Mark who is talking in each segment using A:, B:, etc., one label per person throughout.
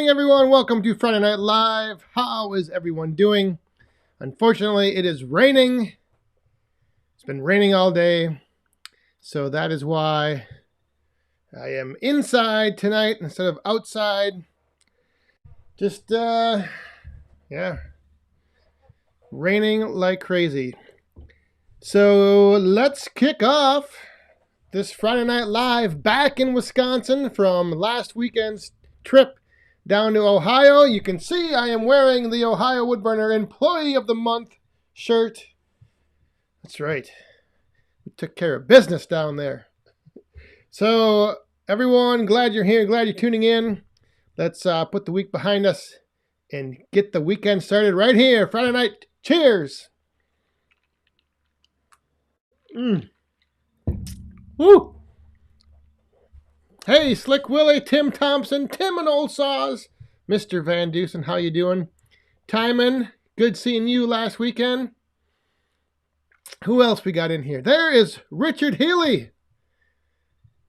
A: morning, everyone. Welcome to Friday Night Live. How is everyone doing? Unfortunately, it is raining. It's been raining all day. So that is why I am inside tonight instead of outside. Just, raining like crazy. So let's kick off this Friday Night Live back in Wisconsin from last weekend's trip down to Ohio. You can see I am wearing the Ohio Woodburner Employee of the Month shirt. That's right. We took care of business down there. So everyone, glad you're here. Glad you're tuning in. Let's put the week behind us and get the weekend started right here. Friday night. Cheers. Woo! Hey, Slick Willie, Tim Thompson, Tim and Old Saws, Mr. Van Dusen, how you doing? Timon, good seeing you last weekend. Who else we got in here? There is Richard Healy,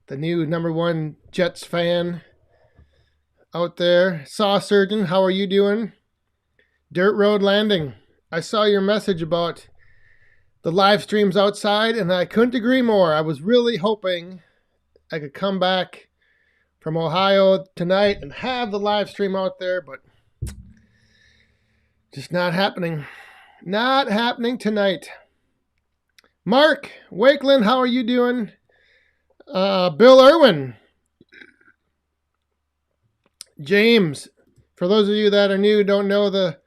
A: the new #1 Jets fan out there. Saw Surgeon, how are you doing? Dirt Road Landing, I saw your message about the live streams outside, and I couldn't agree more. I was really hoping I could come back from Ohio tonight and have the live stream out there, but just not happening. Not happening tonight. Mark Wakeland, how are you doing? Bill Irwin. James, for those of you that are new, don't know the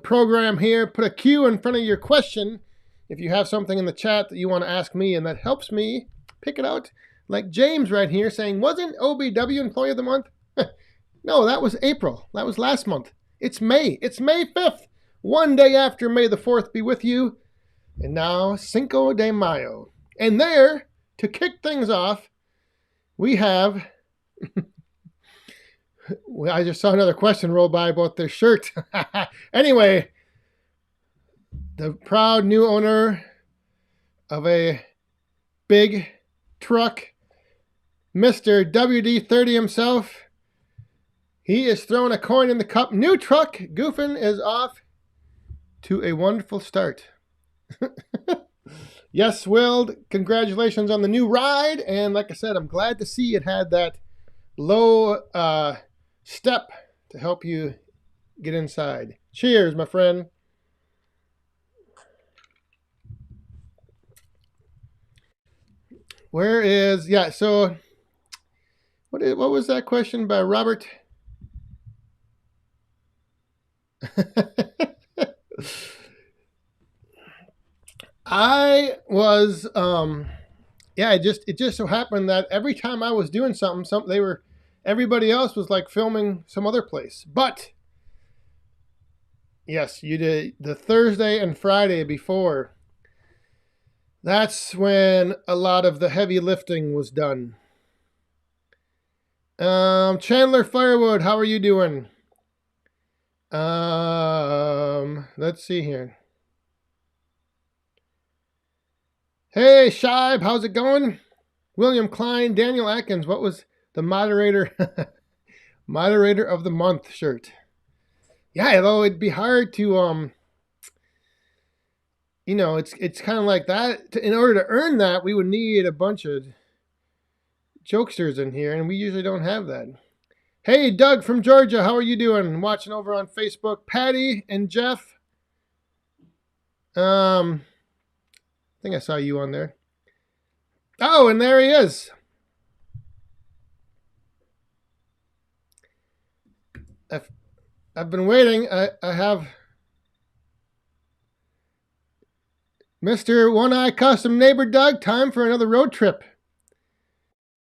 A: program here, put a Q in front of your question if you have something in the chat that you want to ask me, and that helps me pick it out. Like James right here saying, wasn't OBW Employee of the Month? No, that was April. That was last month. It's May. It's May 5th. One day after May the 4th be with you. And now, Cinco de Mayo. And there, to kick things off, we have... I just saw another question roll by about their shirt. Anyway, the proud new owner of a big truck, Mr. WD-30 himself. He is throwing a coin in the cup. New truck, Goofin is off to a wonderful start. Yes, Will, congratulations on the new ride. And like I said, I'm glad to see it had that low step to help you get inside. Cheers, my friend. Where is, so what was that question by Robert? I was, it just so happened that every time I was doing something, everybody else was like filming some other place. But yes, you did the Thursday and Friday before. That's when a lot of the heavy lifting was done. Chandler Firewood, how are you doing? Let's see here. Hey, Shibe, how's it going? William Klein, Daniel Atkins, what was the moderator moderator of the month shirt? Yeah, although it'd be hard to it's kind of like that. In order to earn that, we would need a bunch of jokesters in here, and we usually don't have that. Hey, Doug from Georgia, how are you doing? Watching over on Facebook. Patty and Jeff. I think I saw you on there. Oh, and there he is. I've been waiting. I have Mr. One-Eye Custom Neighbor Doug. Time for another road trip.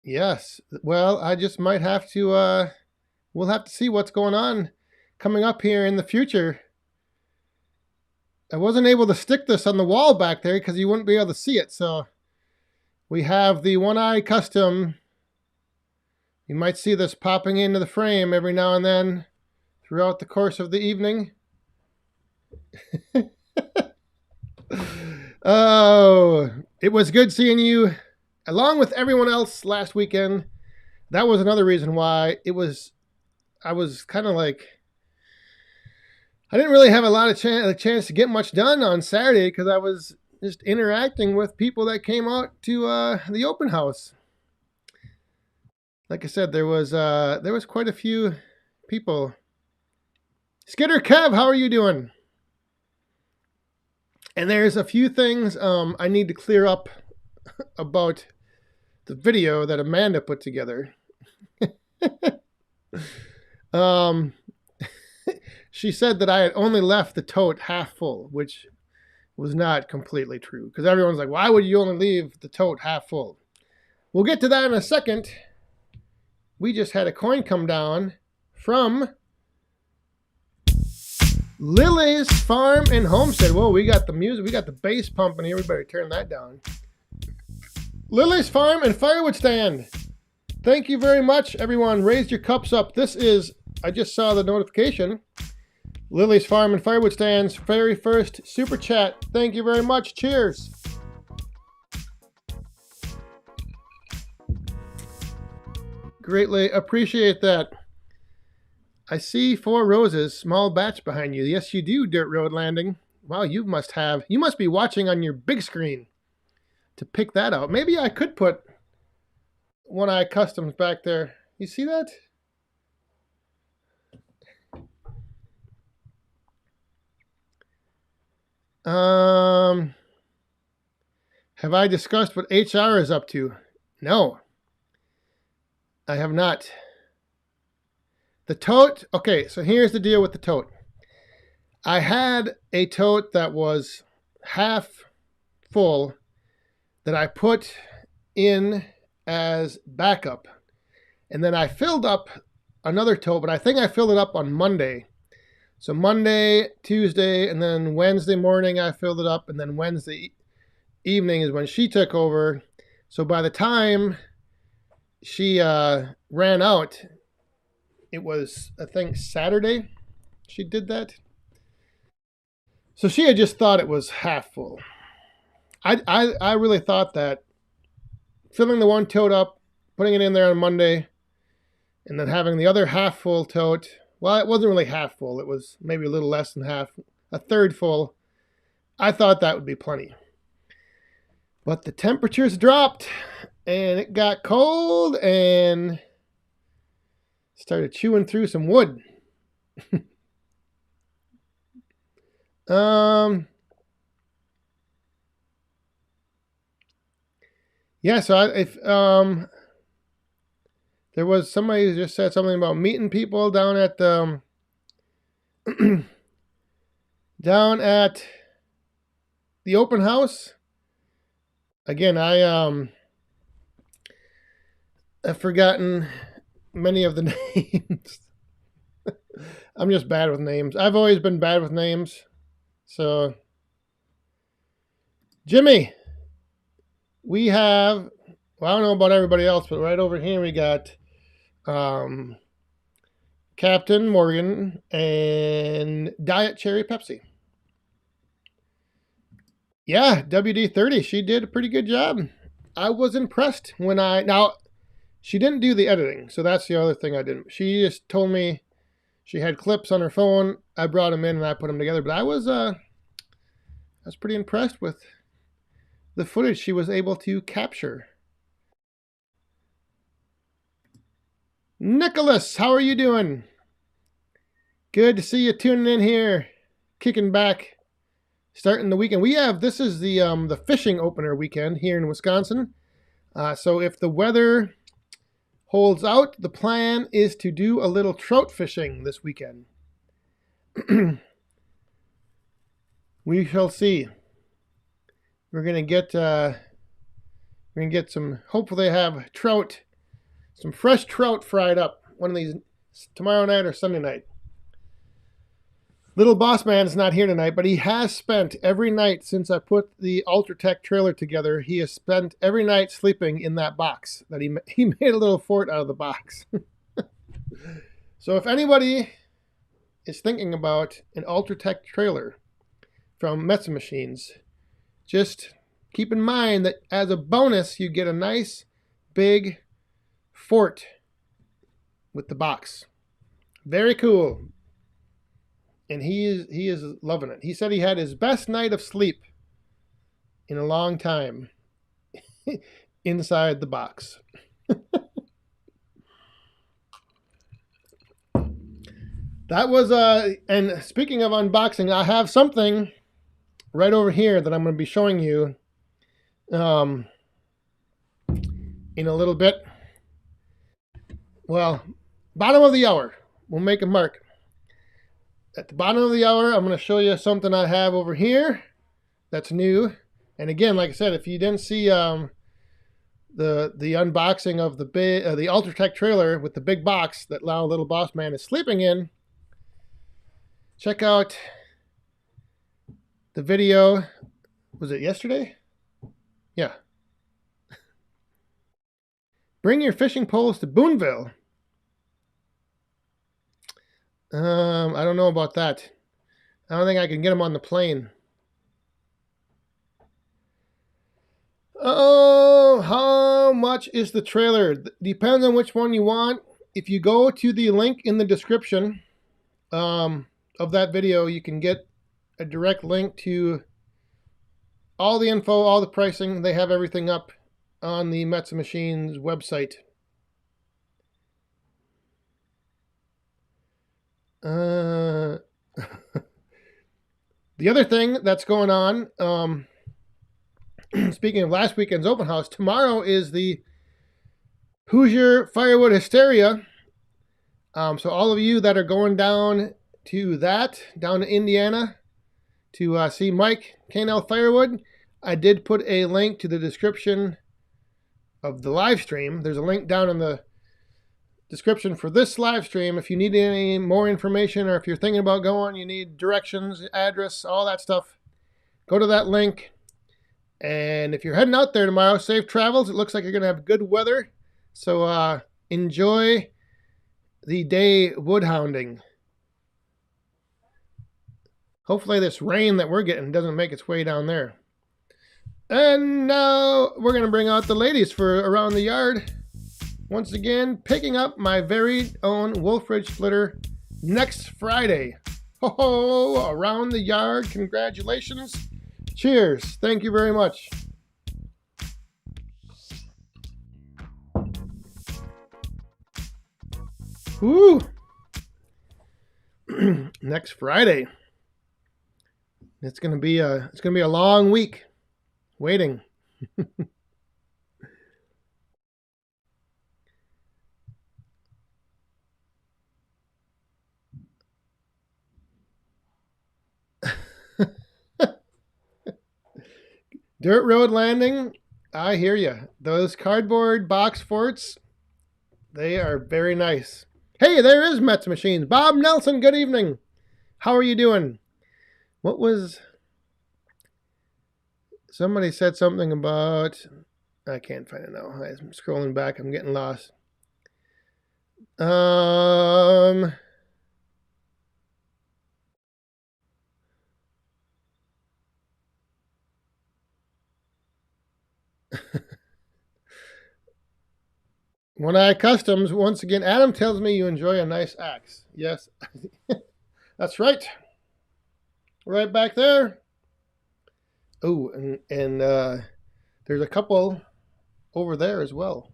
A: Yes. Well, I just might have to, we'll have to see what's going on coming up here in the future. I wasn't able to stick this on the wall back there because you wouldn't be able to see it. So we have the One-Eye Custom. You might see this popping into the frame every now and then throughout the course of the evening. Oh, it was good seeing you along with everyone else last weekend. That was another reason why it was I was kind of like, I didn't really have a lot of chance to get much done on Saturday because I was just interacting with people that came out to the open house. Like I said, there was quite a few people. Skitter Kev, how are you doing? And there's a few things I need to clear up about the video that Amanda put together. She said that I had only left the tote half full, which was not completely true. Because everyone's like, why would you only leave the tote half full? We'll get to that in a second. We just had a coin come down from Lily's Farm and Homestead. Whoa, we got the music. We got the bass pumping here. We better turn that down. Lily's Farm and Firewood Stand. Thank you very much, everyone. Raise your cups up. This is, I just saw the notification, Lily's Farm and Firewood Stand's very first super chat. Thank you very much. Cheers. Greatly appreciate that. I see 4 roses, small batch behind you. Yes, you do, Dirt Road Landing. Wow, you must be watching on your big screen to pick that out. Maybe I could put One Eye Customs back there. You see that? Have I discussed what HR is up to? No, I have not. The tote, okay, so here's the deal with the tote. I had a tote that was half full that I put in as backup. And then I filled up another tote, but I think I filled it up on Monday. So Monday, Tuesday, and then Wednesday morning I filled it up, and then Wednesday evening is when she took over. So by the time she ran out, it was, I think, Saturday she did that. So she had just thought it was half full. I really thought that filling the one tote up, putting it in there on Monday, and then having the other half full tote, well, it wasn't really half full. It was maybe a little less than half, a third full. I thought that would be plenty. But the temperatures dropped, and it got cold, and started chewing through some wood. Yeah, so if there was somebody who just said something about meeting people down at down at the open house. Again, I've forgotten many of the names. I'm just bad with names. I've always been bad with names. So, Jimmy, we have, well, I don't know about everybody else, but right over here we got Captain Morgan and Diet Cherry Pepsi. Yeah, WD-30, she did a pretty good job. I was impressed when now, she didn't do the editing, so that's the other thing I didn't. She just told me she had clips on her phone. I brought them in and I put them together, but I was pretty impressed with the footage she was able to capture. Nicholas, how are you doing? Good to see you tuning in here, kicking back, starting the weekend. This is the fishing opener weekend here in Wisconsin. So if the weather holds out, the plan is to do a little trout fishing this weekend. We shall see. We're gonna get some. Hopefully, have trout, some fresh trout fried up one of these tomorrow night or Sunday night. Little Boss Man's not here tonight, but he has spent every night since I put the Ultratech trailer together. He has spent every night sleeping in that box that he made a little fort out of the box. So if anybody is thinking about an Ultratech trailer from Metza Machines, just keep in mind that as a bonus, you get a nice big fort with the box. Very cool. And he is loving it. He said he had his best night of sleep in a long time inside the box. That was and speaking of unboxing, I have something right over here that I'm going to be showing you in a little bit. Well, bottom of the hour. We'll make a mark. At the bottom of the hour, I'm going to show you something I have over here that's new. And again, like I said, if you didn't see the unboxing of the Ultratech trailer with the big box that Little Boss Man is sleeping in, check out the video. Was it yesterday? Yeah. Bring your fishing poles to Boonville. I don't know about that. I don't think I can get them on the plane. Oh, how much is the trailer? Depends on which one you want. If you go to the link in the description of that video, you can get a direct link to all the info, all the pricing. They have everything up on the Metz Machines website. The other thing that's going on, speaking of last weekend's open house, tomorrow is the Hoosier Firewood Hysteria. So all of you that are going down to Indiana to see Mike Canel Firewood, I did put a link to the description of the live stream. There's a link down in the description for this live stream. If you need any more information, or if you're thinking about going, you need directions, address, all that stuff, go to that link. And if you're heading out there tomorrow, safe travels. It looks like you're going to have good weather. So enjoy the day wood hounding. Hopefully this rain that we're getting doesn't make its way down there. And now we're going to bring out the ladies for Around the Yard. Once again, picking up my very own Wolfridge splitter next Friday. Ho ho, Around the Yard, congratulations. Cheers, thank you very much. Woo! Next Friday. It's gonna be a long week waiting. Dirt road landing, I hear you. Those cardboard box forts, they are very nice. Hey, there is Metz Machines. Bob Nelson, good evening. How are you doing? What was... Somebody said something about... I can't find it now. I'm scrolling back. I'm getting lost. One Eye Customs, once again, Adam tells me you enjoy a nice axe. Yes, that's right. Right back there. Oh, and there's a couple over there as well.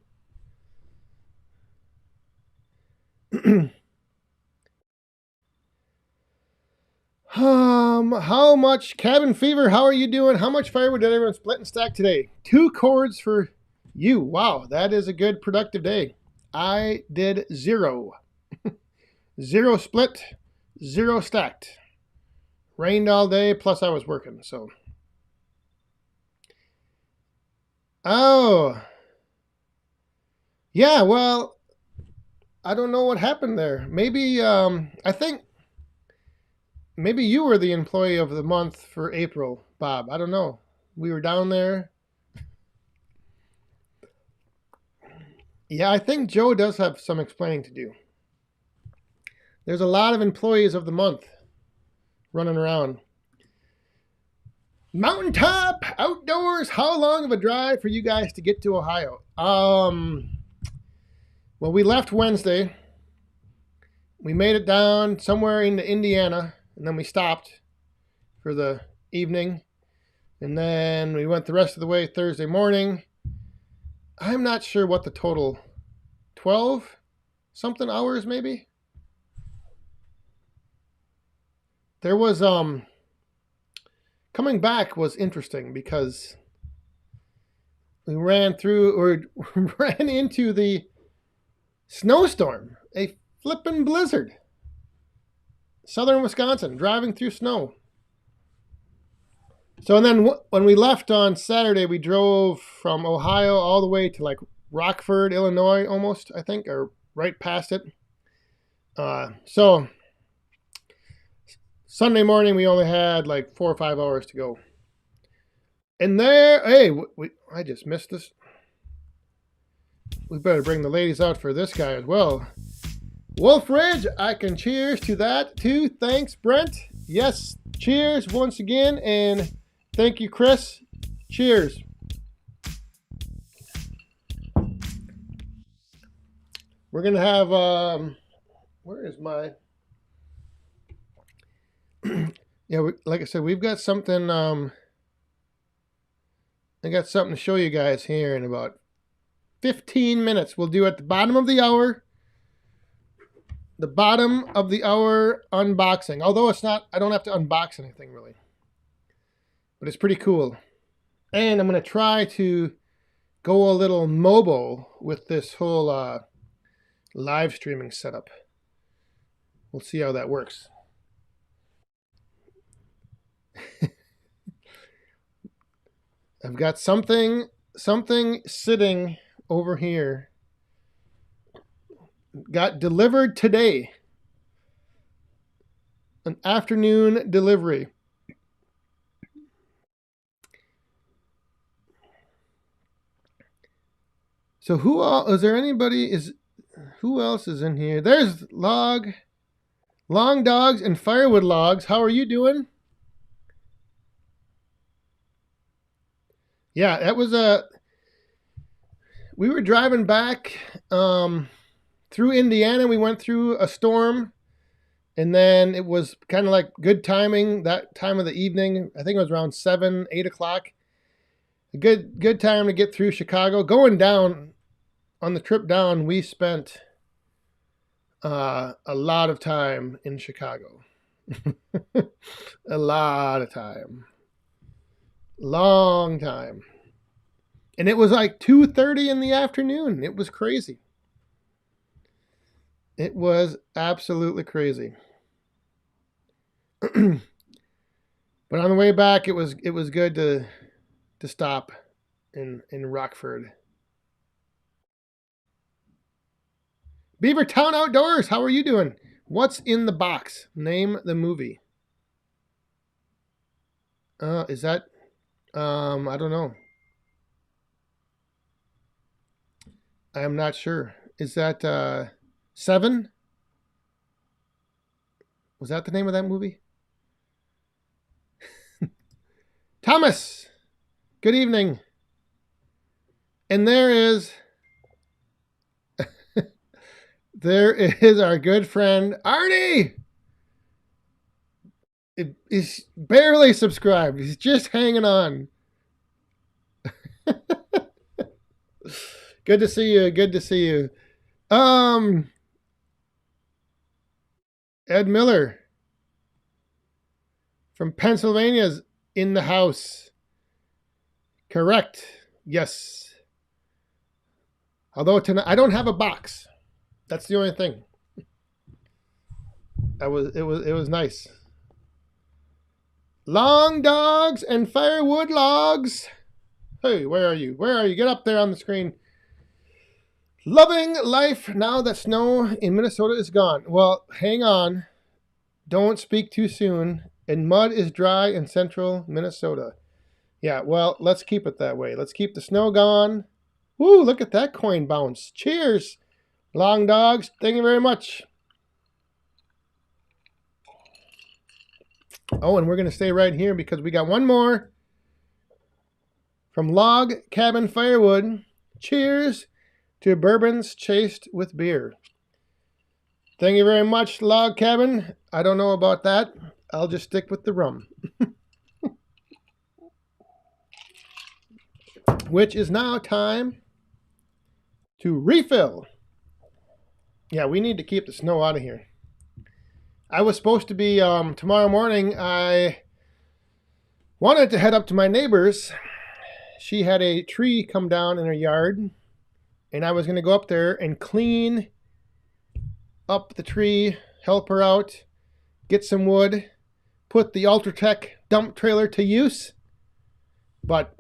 A: How much Cabin Fever? How are you doing? How much firewood did everyone split and stack today? 2 cords for you. Wow, that is a good productive day. I did 0. 0 split, 0 stacked. Rained all day, plus I was working, so. Oh. Yeah, well, I don't know what happened there. Maybe, I think maybe you were the employee of the month for April, Bob. I don't know. We were down there. Yeah, I think Joe does have some explaining to do. There's a lot of employees of the month running around. Mountaintop outdoors. How long of a drive for you guys to get to Ohio? Well, we left Wednesday. we made it down somewhere into Indiana, and then we stopped for the evening. And then we went the rest of the way Thursday morning. I'm not sure what the total, 12 something hours maybe. There was coming back was interesting because we ran into the snowstorm, a flippin' blizzard. Southern Wisconsin, driving through snow. So and then when we left on Saturday, we drove from Ohio all the way to like Rockford, Illinois, almost, I think, or right past it. So Sunday morning, we only had like 4 or 5 hours to go. And there, hey, I just missed this. We better bring the ladies out for this guy as well. Wolf Ridge, I can cheers to that too. Thanks, Brent. Yes, cheers once again, and thank you, Chris. Cheers. We're going to have, where is my, yeah, like I said, we've got something, I got something to show you guys here in about 15 minutes. We'll do at the bottom of the hour. The bottom of the hour unboxing. Although it's not, I don't have to unbox anything really. But it's pretty cool. And I'm going to try to go a little mobile with this whole live streaming setup. We'll see how that works. I've got something sitting over here. Got delivered today. An afternoon delivery. So who else is in here? There's Long Dogs and Firewood Logs. How are you doing? Yeah, that was we were driving back through Indiana. We went through a storm, and then it was kind of like good timing that time of the evening. I think it was around 7, 8 o'clock. A good time to get through Chicago. Going down on the trip down, we spent a lot of time in Chicago. A lot of time. Long time. And it was like 2:30 in the afternoon. It was crazy. It was absolutely crazy. But on the way back, it was good to stop in Rockford. Beavertown Outdoors, how are you doing? What's in the box? Name the movie. Is that I don't know. I am not sure. Is that 7? Was that the name of that movie? Thomas, good evening. And there is our good friend Arnie. He's barely subscribed. He's just hanging on. Good to see you. Good to see you. Ed Miller from Pennsylvania's in the house. Correct. Yes. Although tonight I don't have a box. That's the only thing. It was nice. Long Dogs and Firewood Logs. Hey, where are you? Where are you? Get up there on the screen. Loving life now that snow in Minnesota is gone. Well, hang on. Don't speak too soon. And mud is dry in central Minnesota. Yeah, well, let's keep it that way. Let's keep the snow gone. Woo, look at that coin bounce. Cheers, Long Dogs. Thank you very much. Oh, and we're going to stay right here because we got one more from Log Cabin Firewood. Cheers to bourbons chased with beer. Thank you very much, Log Cabin. I don't know about that. I'll just stick with the rum. Which is now time to refill. Yeah, we need to keep the snow out of here. I was supposed to be, tomorrow morning, I wanted to head up to my neighbor's. She had a tree come down in her yard, and I was going to go up there and clean up the tree, help her out, get some wood, put the Ultratech dump trailer to use. But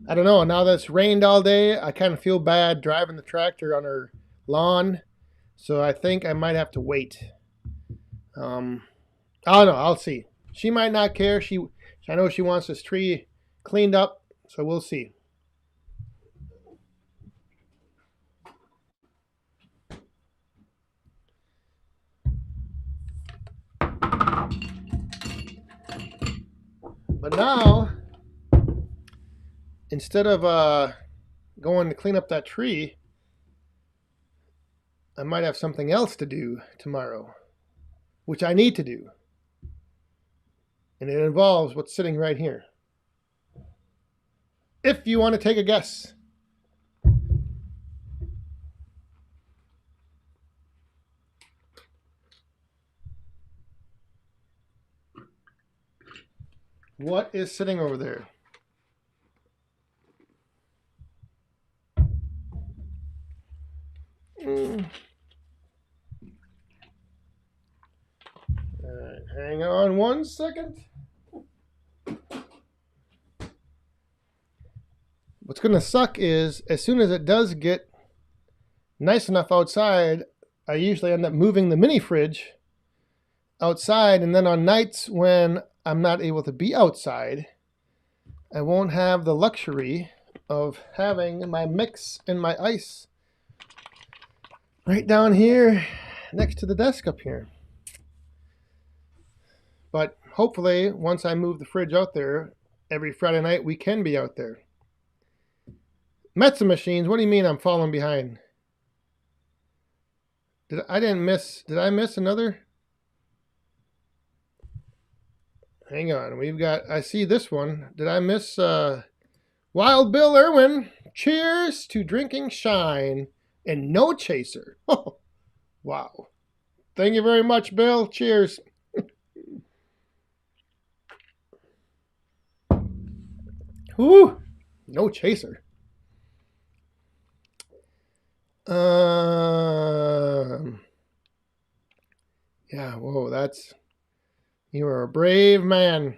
A: I don't know, now that it's rained all day, I kind of feel bad driving the tractor on her lawn. So I think I might have to wait. I don't know, I'll see. She might not care. I know she wants this tree cleaned up, so we'll see. But now, instead of going to clean up that tree, I might have something else to do tomorrow, which I need to do. And it involves what's sitting right here. If you want to take a guess. What is sitting over there? Alright, hang on 1 second. What's going to suck is, as soon as it does get nice enough outside, I usually end up moving the mini fridge outside, and then on nights when I'm not able to be outside, I won't have the luxury of having my mix and my ice right down here next to the desk up here. But hopefully, once I move the fridge out there, every Friday night we can be out there. Metza machines, what do you mean I'm falling behind? Did I miss another? Hang on, I see this one. Did I miss Wild Bill Irwin? Cheers to drinking shine and no chaser. Oh, wow. Thank you very much, Bill. Cheers. Whew, no chaser. Yeah, whoa, you are a brave man.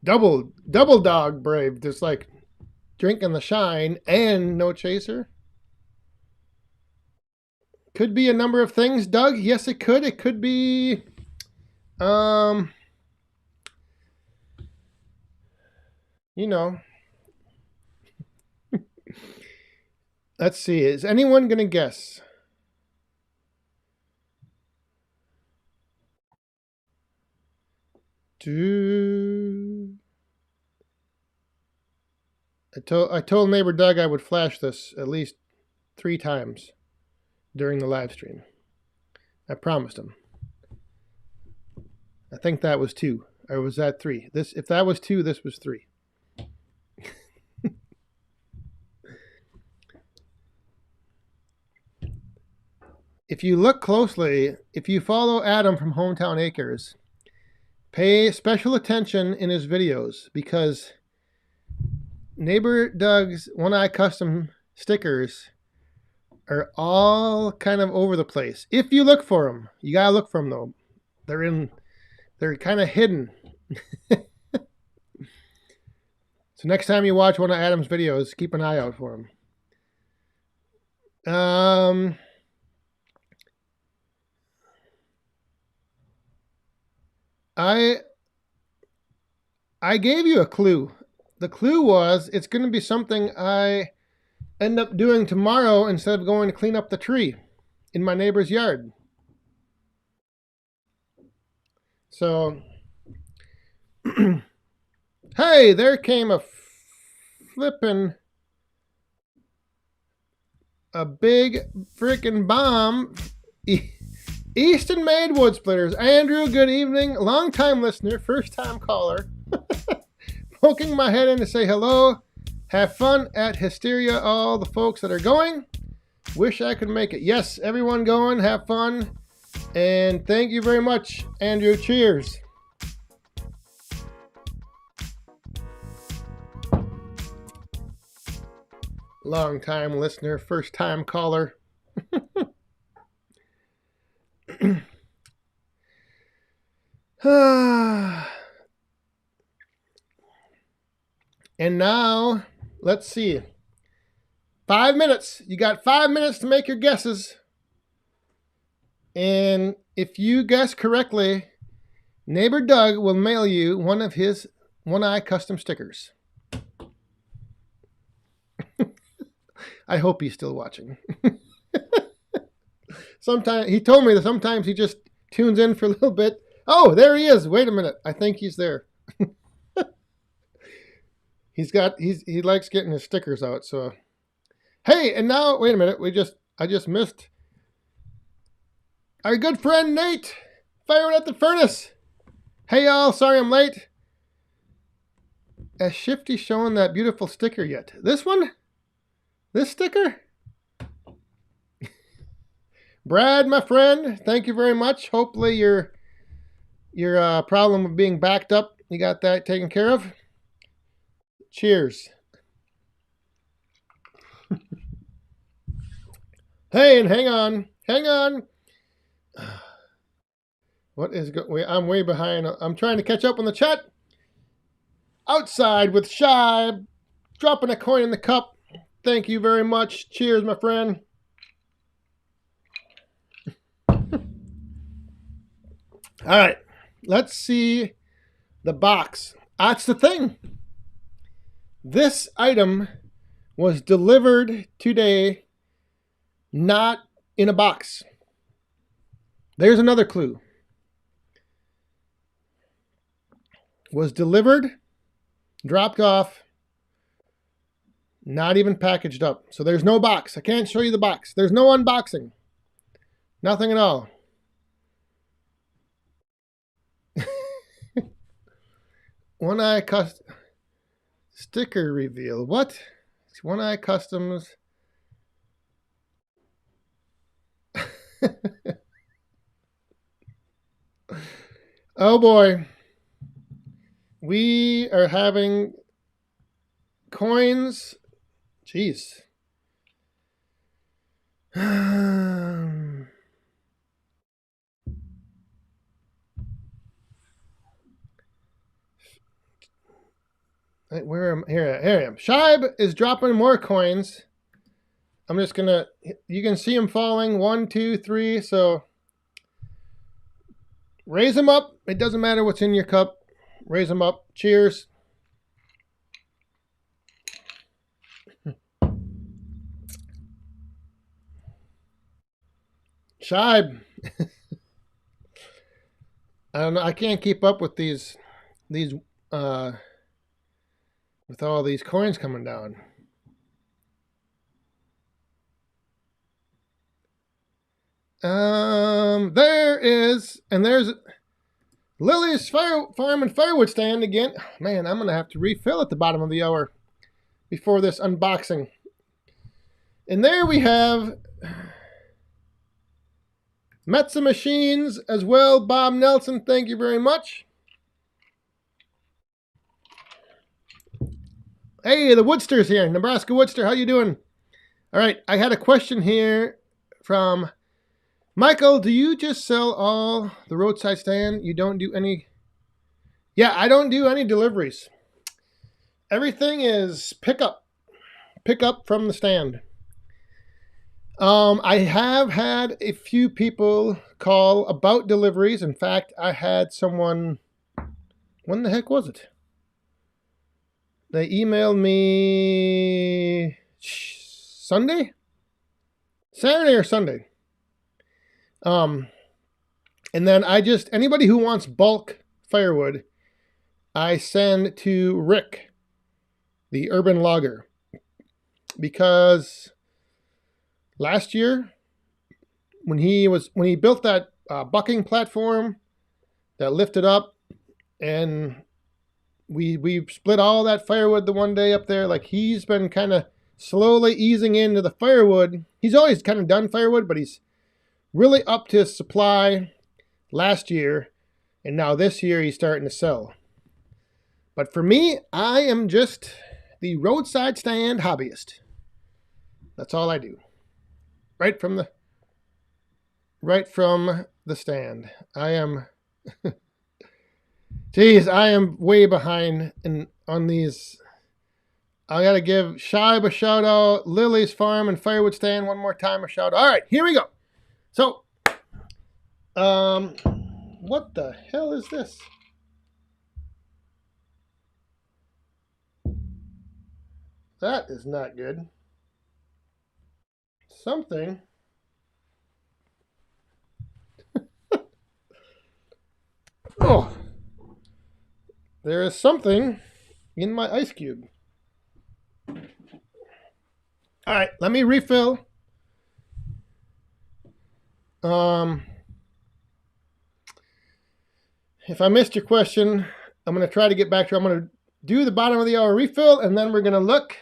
A: double dog brave, just like drinking the shine and no chaser. Could be a number of things, Doug. Yes, it could. It could be, you know. Let's see. Is anyone going to guess? I told neighbor Doug I would flash this at least 3 times during the live stream. I promised him. I think that was 2, or was that 3? If that was 2, this was 3. If you look closely, if you follow Adam from Hometown Acres, pay special attention in his videos, because neighbor Doug's One Eye Custom stickers are all kind of over the place. If you look for them, you gotta look for them though. They're kind of hidden. So next time you watch one of Adam's videos, keep an eye out for them. I gave you a clue. The clue was it's going to be something I end up doing tomorrow instead of going to clean up the tree in my neighbor's yard. So, hey, there came a flippin' a big freaking bomb. Easton Made Wood Splitters. Andrew, good evening. Long-time listener, first-time caller. Poking my head in to say hello. Have fun at Hysteria, all the folks that are going. Wish I could make it. Yes, everyone going. Have fun. And thank you very much, Andrew. Cheers. Long-time listener, first-time caller. And now, let's see. 5 minutes. You got 5 minutes to make your guesses. And if you guess correctly, Neighbor Doug will mail you one of his one-eye custom stickers. I hope he's still watching. Sometimes he told me that sometimes he just tunes in for a little bit. Oh, there he is. Wait a minute. I think he's there. He likes getting his stickers out, so hey, and now wait a minute. I just missed our good friend Nate. Firewood at the furnace. Hey y'all, sorry I'm late. Has Shifty shown that beautiful sticker yet? This one? This sticker? Brad, my friend, thank you very much. Hopefully your problem of being backed up, you got that taken care of. Cheers. Hey, and hang on. What is I'm way behind. I'm trying to catch up on the chat. Outside with Shy, dropping a coin in the cup. Thank you very much. Cheers, my friend. All right, let's see the box. That's the thing. This item was delivered today, not in a box. There's another clue. Was delivered, dropped off, not even packaged up. So there's no box. I can't show you the box. There's no unboxing. Nothing at all. One Eye Custom sticker reveal. What? One Eye Customs. Oh boy. We are having coins. Jeez. Where am here I am. Shibe is dropping more coins. I'm just gonna, you can see them falling. 1, 2, 3. So raise them up. It doesn't matter what's in your cup. Raise them up. Cheers. Shibe. I don't know. I can't keep up with these with all these coins coming down. There is, and there's Lily's Farm and Firewood stand again. Man, I'm gonna have to refill at the bottom of the hour before this unboxing. And there we have Metza Machines as well. Bob Nelson, thank you very much. Hey, the Woodsters here. Nebraska Woodster, how you doing? All right, I had a question here from Michael. Do you just sell all the roadside stand? You don't do any? Yeah, I don't do any deliveries. Everything is pick up from the stand. I have had a few people call about deliveries. In fact, I had someone, when the heck was it? They emailed me Saturday or Sunday. And then anybody who wants bulk firewood, I send to Rick, the urban logger, because last year when he built that bucking platform that lifted up, and we split all that firewood the one day up there. Like, he's been kind of slowly easing into the firewood. He's always kind of done firewood, but he's really upped his supply last year, and now this year he's starting to sell. But for me, I am just the roadside stand hobbyist. That's all I do. Right from the stand. I am Geez, I am way behind on these. I gotta give Shibe a shout out, Lily's Farm and Firewood Stand one more time a shout out. All right, here we go. So, what the hell is this? That is not good. Something. Oh, there is something in my ice cube. All right, let me refill. If I missed your question, I'm going to try to get back to it. I'm going to do the bottom of the hour refill, and then we're going to look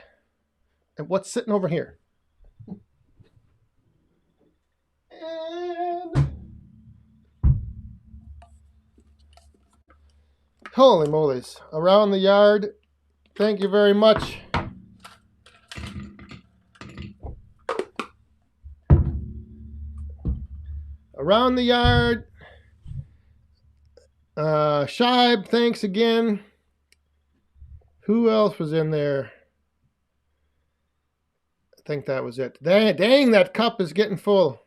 A: at what's sitting over here. And holy moly's, around the yard. Thank you very much. Around the yard. Shibe, thanks again. Who else was in there? I think that was it. Dang, that cup is getting full.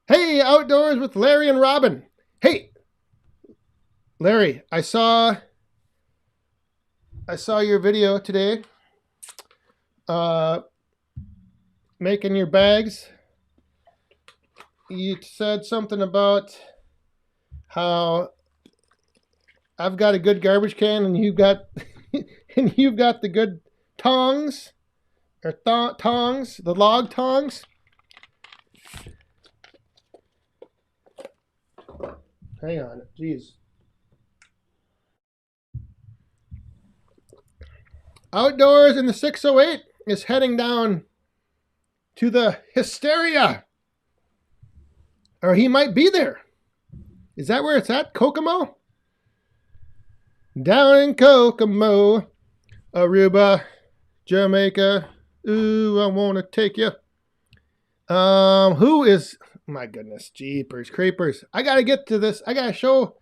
A: Hey, Outdoors with Larry and Robin. Hey, Larry, I saw your video today. Making your bags. You said something about how I've got a good garbage can and you've got the good tongs or tongs, the log tongs. Hang on, jeez. Outdoors in the 608 is heading down to the Hysteria. Or he might be there. Is that where it's at? Kokomo? Down in Kokomo, Aruba, Jamaica. Ooh, I want to take you. Who is... My goodness, jeepers, creepers. I got to get to this. I got to show...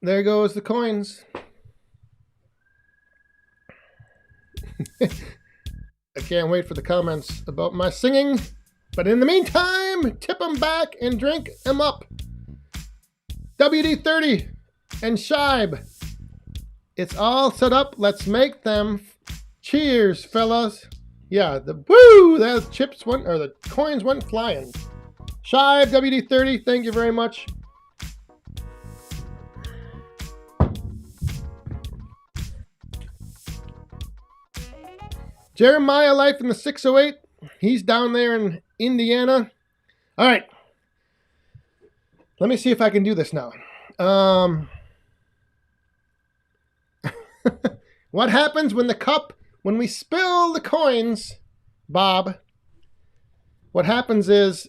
A: There goes the coins. I can't wait for the comments about my singing. But in the meantime, tip them back and drink them up. WD-30 and Shibe. It's all set up. Let's make them. Cheers, fellas. Yeah, the chips went, or the coins went flying. Shibe, WD-30, thank you very much. Jeremiah Life in the 608. He's down there in Indiana. All right. Let me see if I can do this now. What happens when we spill the coins, Bob? What happens is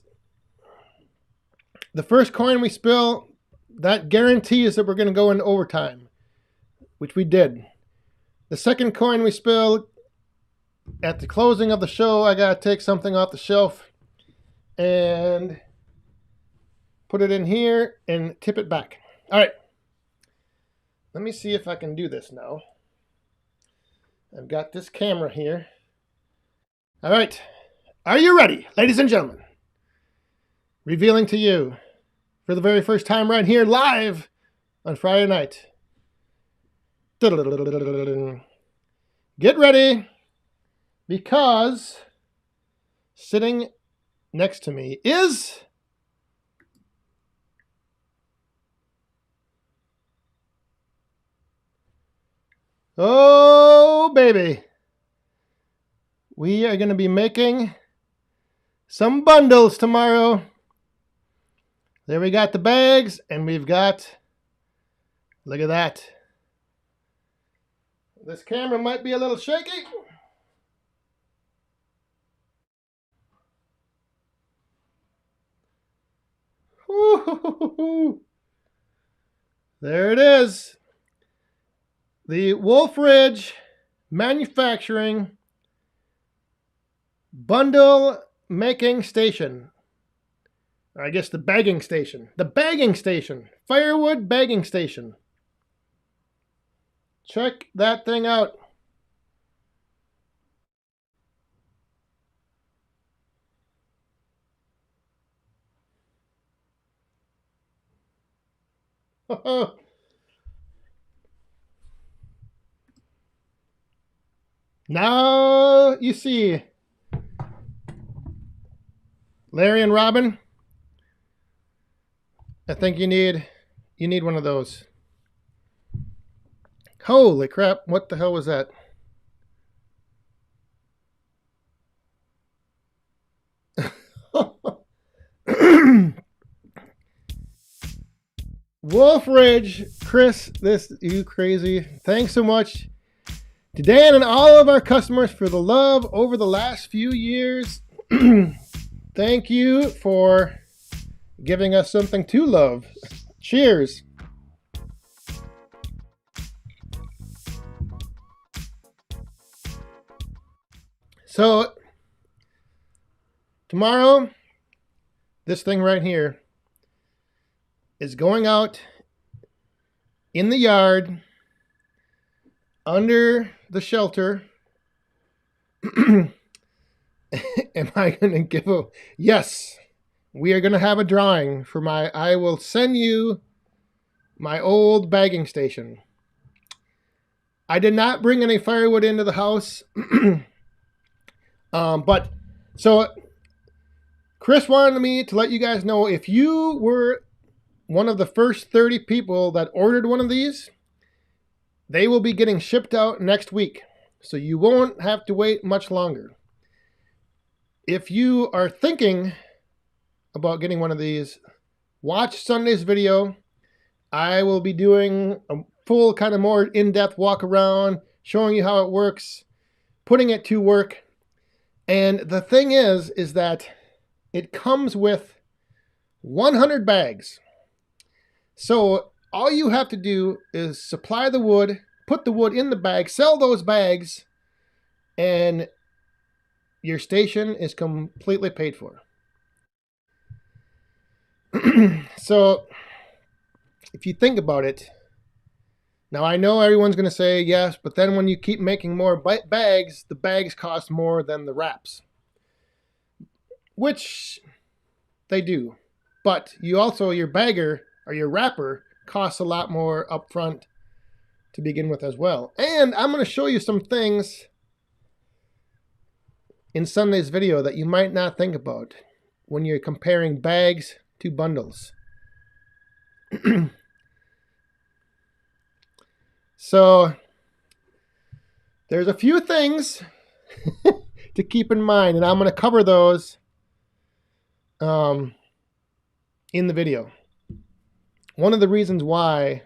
A: the first coin we spill, that guarantees that we're going to go into overtime, which we did. The second coin we spill, at the closing of the show, I got to take something off the shelf and put it in here and tip it back. All right. Let me see if I can do this now. I've got this camera here. All right. Are you ready, ladies and gentlemen? Revealing to you for the very first time right here live on Friday night. Get ready. Because sitting next to me is Oh, baby. We are going to be making some bundles tomorrow. There we got the bags, and we've got, look at that. This camera might be a little shaky. Ooh, there it is. The Wolf Ridge Manufacturing Bundle Making Station. I guess the bagging station. The bagging station. Firewood bagging station. Check that thing out. Now you see, Larry and Robin, I think you need one of those. Holy crap, what the hell was that? Wolf Ridge, Chris, this, you crazy. Thanks so much to Dan and all of our customers for the love over the last few years. Thank you for giving us something to love. Cheers. So, tomorrow, this thing right here is going out in the yard under the shelter. Am I going to give a... Yes, we are going to have a drawing for my... I will send you my old bagging station. I did not bring any firewood into the house. But, so, Chris wanted me to let you guys know, if you were one of the first 30 people that ordered one of these, they will be getting shipped out next week. So you won't have to wait much longer. If you are thinking about getting one of these, watch Sunday's video. I will be doing a full kind of more in-depth walk around, showing you how it works, putting it to work. And the thing is that it comes with 100 bags. So all you have to do is supply the wood, put the wood in the bag, sell those bags, and your station is completely paid for. So if you think about it, now I know everyone's going to say yes, but then when you keep making more bags, the bags cost more than the wraps, which they do. But you also, your bagger or your wrapper costs a lot more upfront to begin with as well. And I'm going to show you some things in Sunday's video that you might not think about when you're comparing bags to bundles. So there's a few things to keep in mind, and I'm going to cover those in the video. One of the reasons why,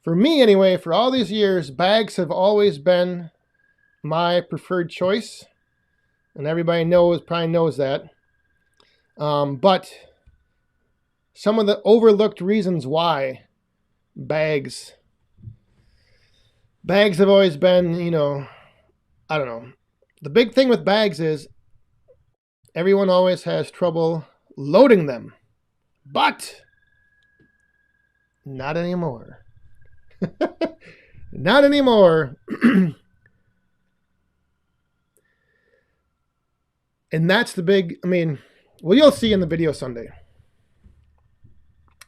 A: for me anyway, for all these years, bags have always been my preferred choice, and everybody probably knows that. But some of the overlooked reasons why bags have always been, I don't know. The big thing with bags is everyone always has trouble loading them, but not anymore. Not anymore. And that's the big, well, you'll see in the video Sunday.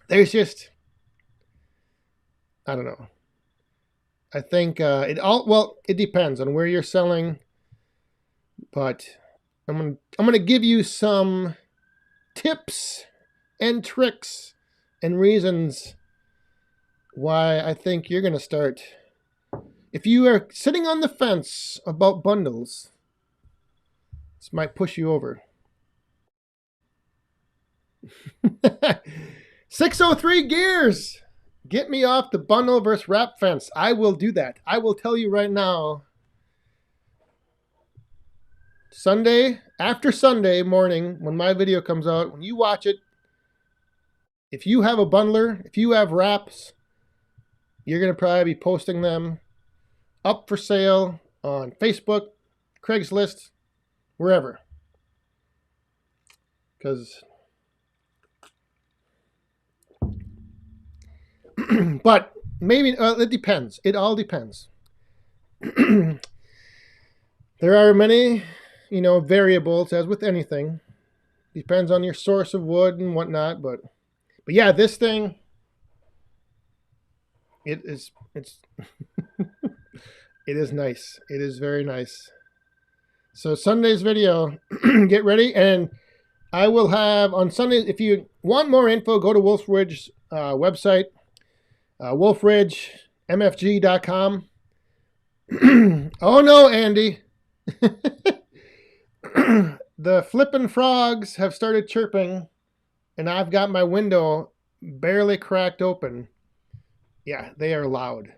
A: There's just, I don't know. I think it depends on where you're selling, but I'm gonna give you some tips and tricks and reasons why I think you're gonna start If you are sitting on the fence about bundles, this might push you over. 603 gears. Get me off the bundle versus wrap fence. I will do that. I will tell you right now. Sunday, after Sunday morning, when my video comes out, when you watch it, if you have a bundler, if you have wraps, you're going to probably be posting them up for sale on Facebook, Craigslist, wherever. Because, but maybe, it depends. It all depends. There are many, variables, as with anything. Depends on your source of wood and whatnot, but yeah, this thing, it's it is nice. It is very nice. So Sunday's video, get ready, and I will have on Sunday. If you want more info, go to Wolf Ridge's website, wolfridgemfg.com. Oh no, Andy. The flippin' frogs have started chirping, and I've got my window barely cracked open. Yeah, they are loud.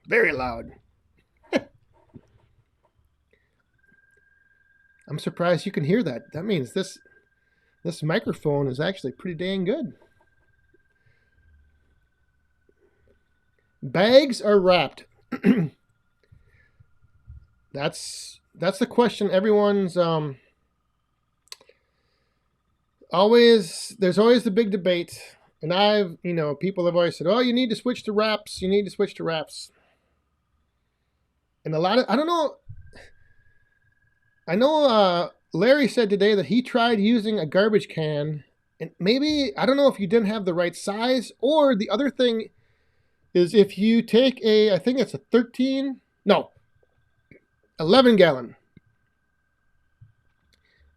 A: Very loud. I'm surprised you can hear that. That means this microphone is actually pretty dang good. Bags are wrapped. That's the question everyone's there's always the big debate, and people have always said, "Oh, you need to switch to wraps. You need to switch to wraps." And a lot of I know Larry said today that he tried using a garbage can, and maybe, I don't know if you didn't have the right size, or the other thing is if you take I think it's a 11 gallon.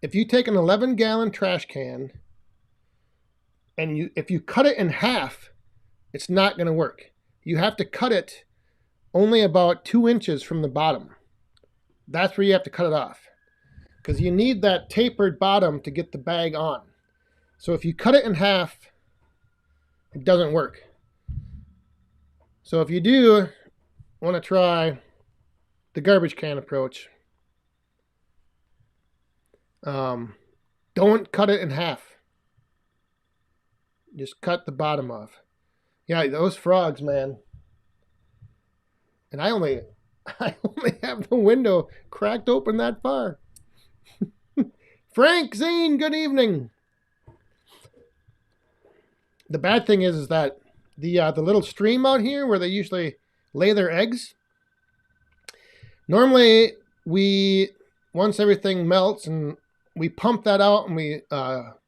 A: If you take an 11-gallon trash can and if you cut it in half, it's not going to work. You have to cut it only about 2 inches from the bottom. That's where you have to cut it off, because you need that tapered bottom to get the bag on. So if you cut it in half, it doesn't work. So if you do want to try the garbage can approach, don't cut it in half. Just cut the bottom off. Yeah, those frogs, man. And I only have the window cracked open that far. Frank Zane, good evening. The bad thing is that the little stream out here where they usually lay their eggs, normally once everything melts, and we pump that out, and we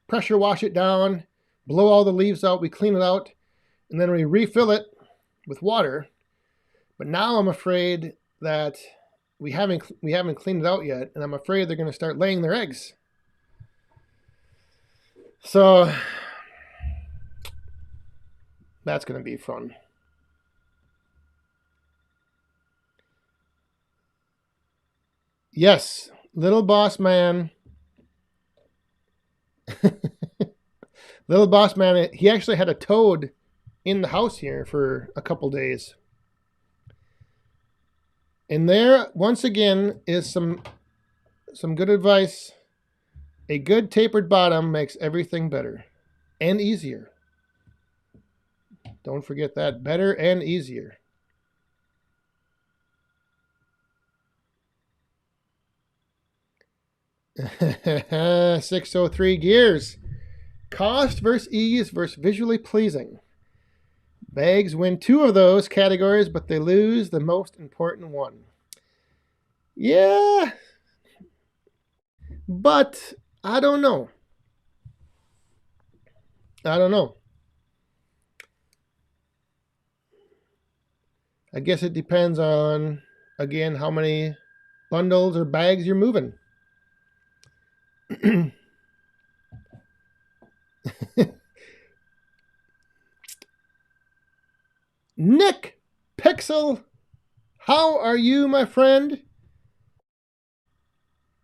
A: pressure wash it down, blow all the leaves out, we clean it out, and then we refill it with water. But now I'm afraid that we haven't cleaned it out yet, and I'm afraid they're going to start laying their eggs. So that's going to be fun. Yes, little boss man. Little boss man, he actually had a toad in the house here for a couple days. And there, once again, is some good advice. A good tapered bottom makes everything better and easier. Don't forget that. Better and easier. $603 gears. Cost versus ease versus visually pleasing. Bags win 2 of those categories, but they lose the most important one. Yeah, but I don't know. I guess it depends on, again, how many bundles or bags you're moving. Nick Pixel How are you, my friend?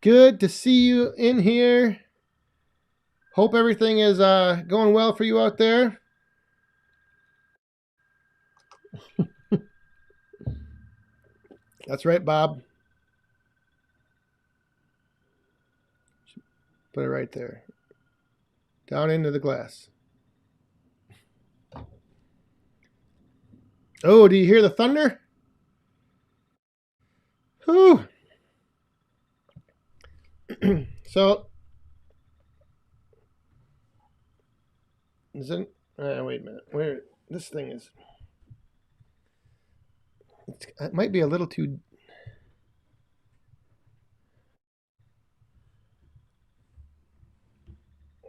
A: Good to see you in here. Hope everything is going well for you out there. That's right, Bob. Put it right there. Down into the glass. Oh, do you hear the thunder? Whew. So, is it? Wait a minute. Where this thing is? It might be a little too.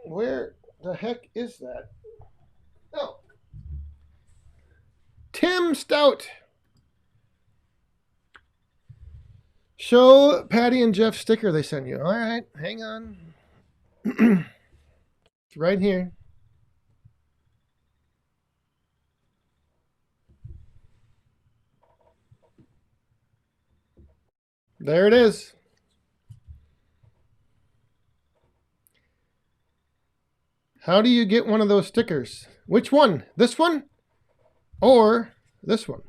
A: Where the heck is that? Oh, Tim Stout. Show Patty and Jeff sticker they sent you. All right, hang on. It's right here. There it is. How do you get one of those stickers? Which one? This one? Or this one?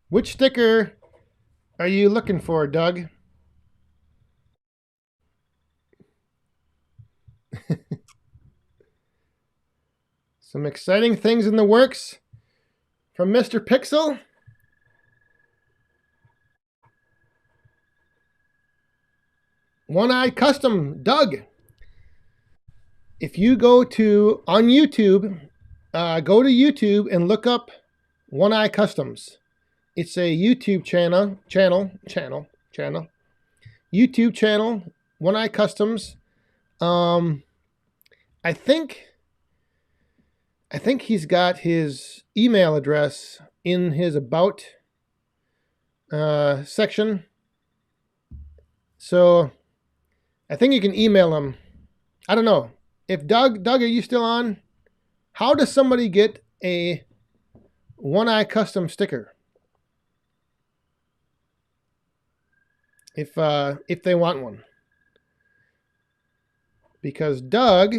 A: Which sticker are you looking for, Doug? Some exciting things in the works from Mr. Pixel. One Eye Custom, Doug. If you go to on YouTube, go to YouTube and look up One Eye Customs. It's a YouTube channel. YouTube channel, One Eye Customs. I think he's got his email address in his about section. So I think you can email him. I don't know. If Doug, are you still on? How does somebody get a One Eye Custom sticker? If they want one. Because Doug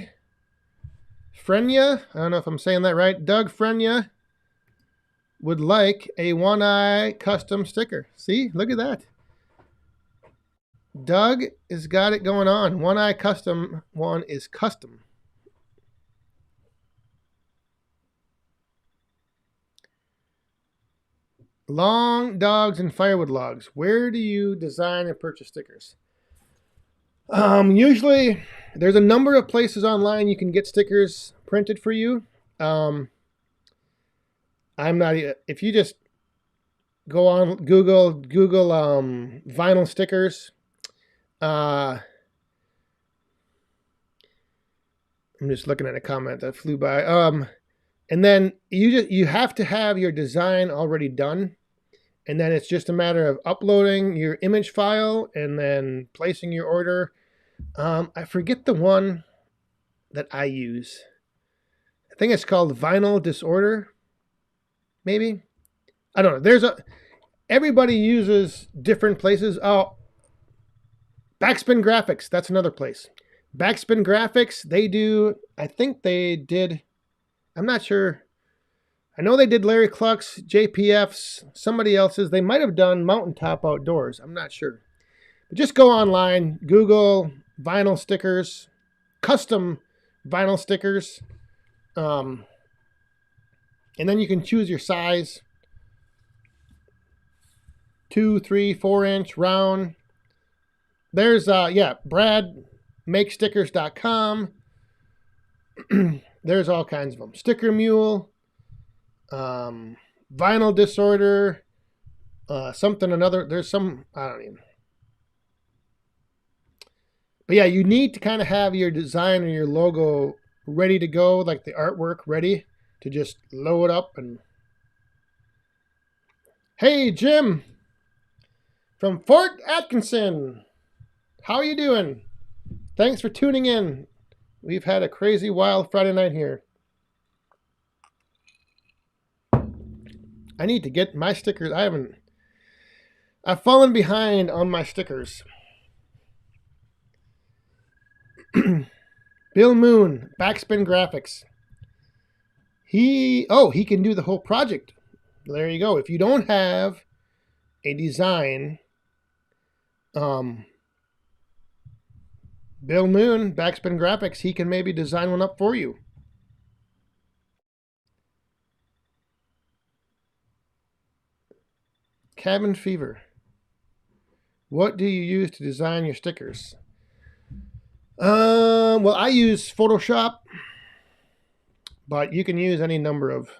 A: Frenya, I don't know if I'm saying that right, Doug Frenya would like a One Eye Custom sticker. See, look at that. Doug has got it going on. One Eye Custom one is custom. Long dogs and firewood logs. Where do you design and purchase stickers? Usually, there's a number of places online you can get stickers printed for you. I'm not. If you just go on Google vinyl stickers. I'm just looking at a comment that flew by. And then you have to have your design already done, and then it's just a matter of uploading your image file and then placing your order. I forget the one that I use. I think it's called Vinyl Disorder. Maybe, I don't know. Everybody uses different places. Oh, Backspin Graphics. That's another place. Backspin Graphics. They do. I think they did. I'm not sure. I know they did Larry Cluck's, JPF's, somebody else's. They might have done Mountaintop Outdoors. I'm not sure. But just go online, Google vinyl stickers, custom vinyl stickers, and then you can choose your size. 2, 3, 4-inch, round. There's, BradMakesStickers.com. There's all kinds of them. Sticker Mule, Vinyl Disorder, something another. There's some, I don't even. But yeah, you need to kind of have your design or your logo ready to go, like the artwork ready to just load up. And hey, Jim from Fort Atkinson, how are you doing? Thanks for tuning in. We've had a crazy, wild Friday night here. I need to get my stickers. I've fallen behind on my stickers. Bill Moon, Backspin Graphics. He can do the whole project. There you go. If you don't have a design, Bill Moon, Backspin Graphics, he can maybe design one up for you. Cabin Fever. What do you use to design your stickers? Well, I use Photoshop, but you can use any number of.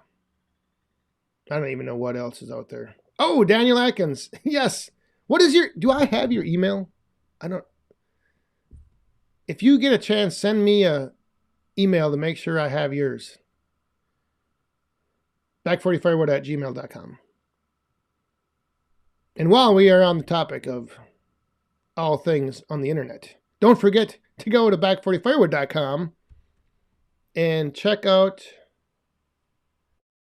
A: I don't even know what else is out there. Oh, Daniel Atkins. Yes. What is your? Do I have your email? I don't. If you get a chance, send me a email to make sure I have yours. back40firewood@gmail.com. And while we are on the topic of all things on the internet, don't forget to go to back40firewood.com and check out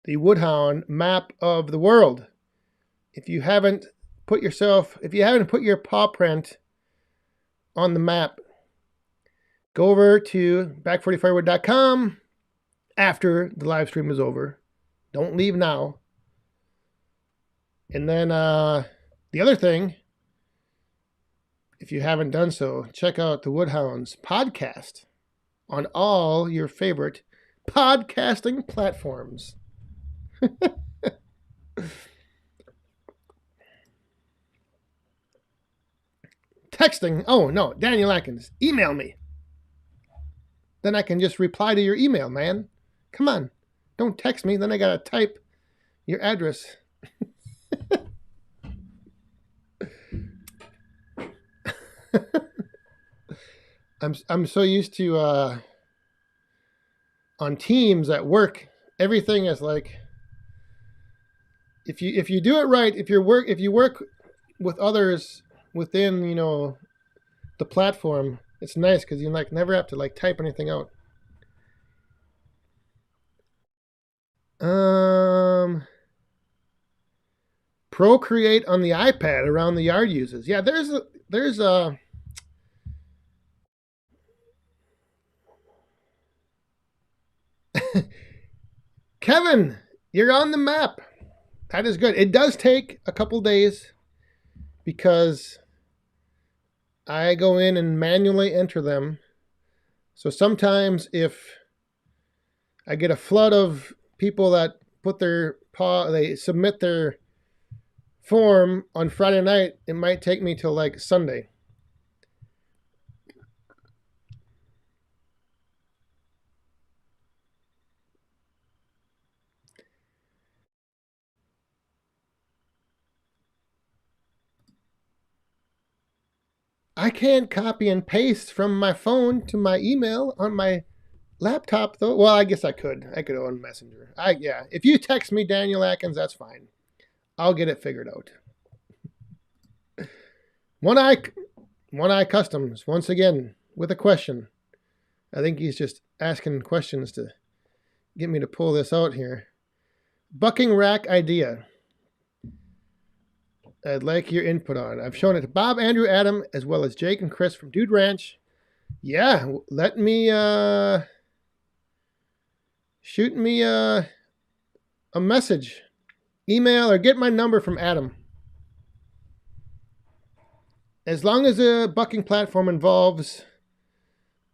A: the Woodhound map of the world. If you haven't put your paw print on the map, go over to back40firewood.com after the live stream is over. Don't leave now. And then the other thing, if you haven't done so, check out the Woodhounds podcast on all your favorite podcasting platforms. Texting. Oh, no. Daniel Atkins, email me. Then I can just reply to your email, man. Come on. Don't text me. Then I got to type your address. I'm so used to on Teams at work, everything is like if you do it right, if you work with others within, the platform, it's nice because you never have to type anything out. Procreate on the iPad around the yard uses. Yeah, there's a Kevin, you're on the map. That is good. It does take a couple days because I go in and manually enter them. So sometimes if I get a flood of people that they submit their form on Friday night, it might take me till Sunday. I can't copy and paste from my phone to my email on my laptop, though. Well, I guess I could. I could on Messenger. Yeah. If you text me, Daniel Atkins, that's fine. I'll get it figured out. One Eye Customs, once again, with a question. I think he's just asking questions to get me to pull this out here. Bucking rack idea. I'd like your input on. I've shown it to Bob, Andrew, Adam, as well as Jake and Chris from Dude Ranch. Yeah, let me shoot me a message, email, or get my number from Adam. As long as a bucking platform involves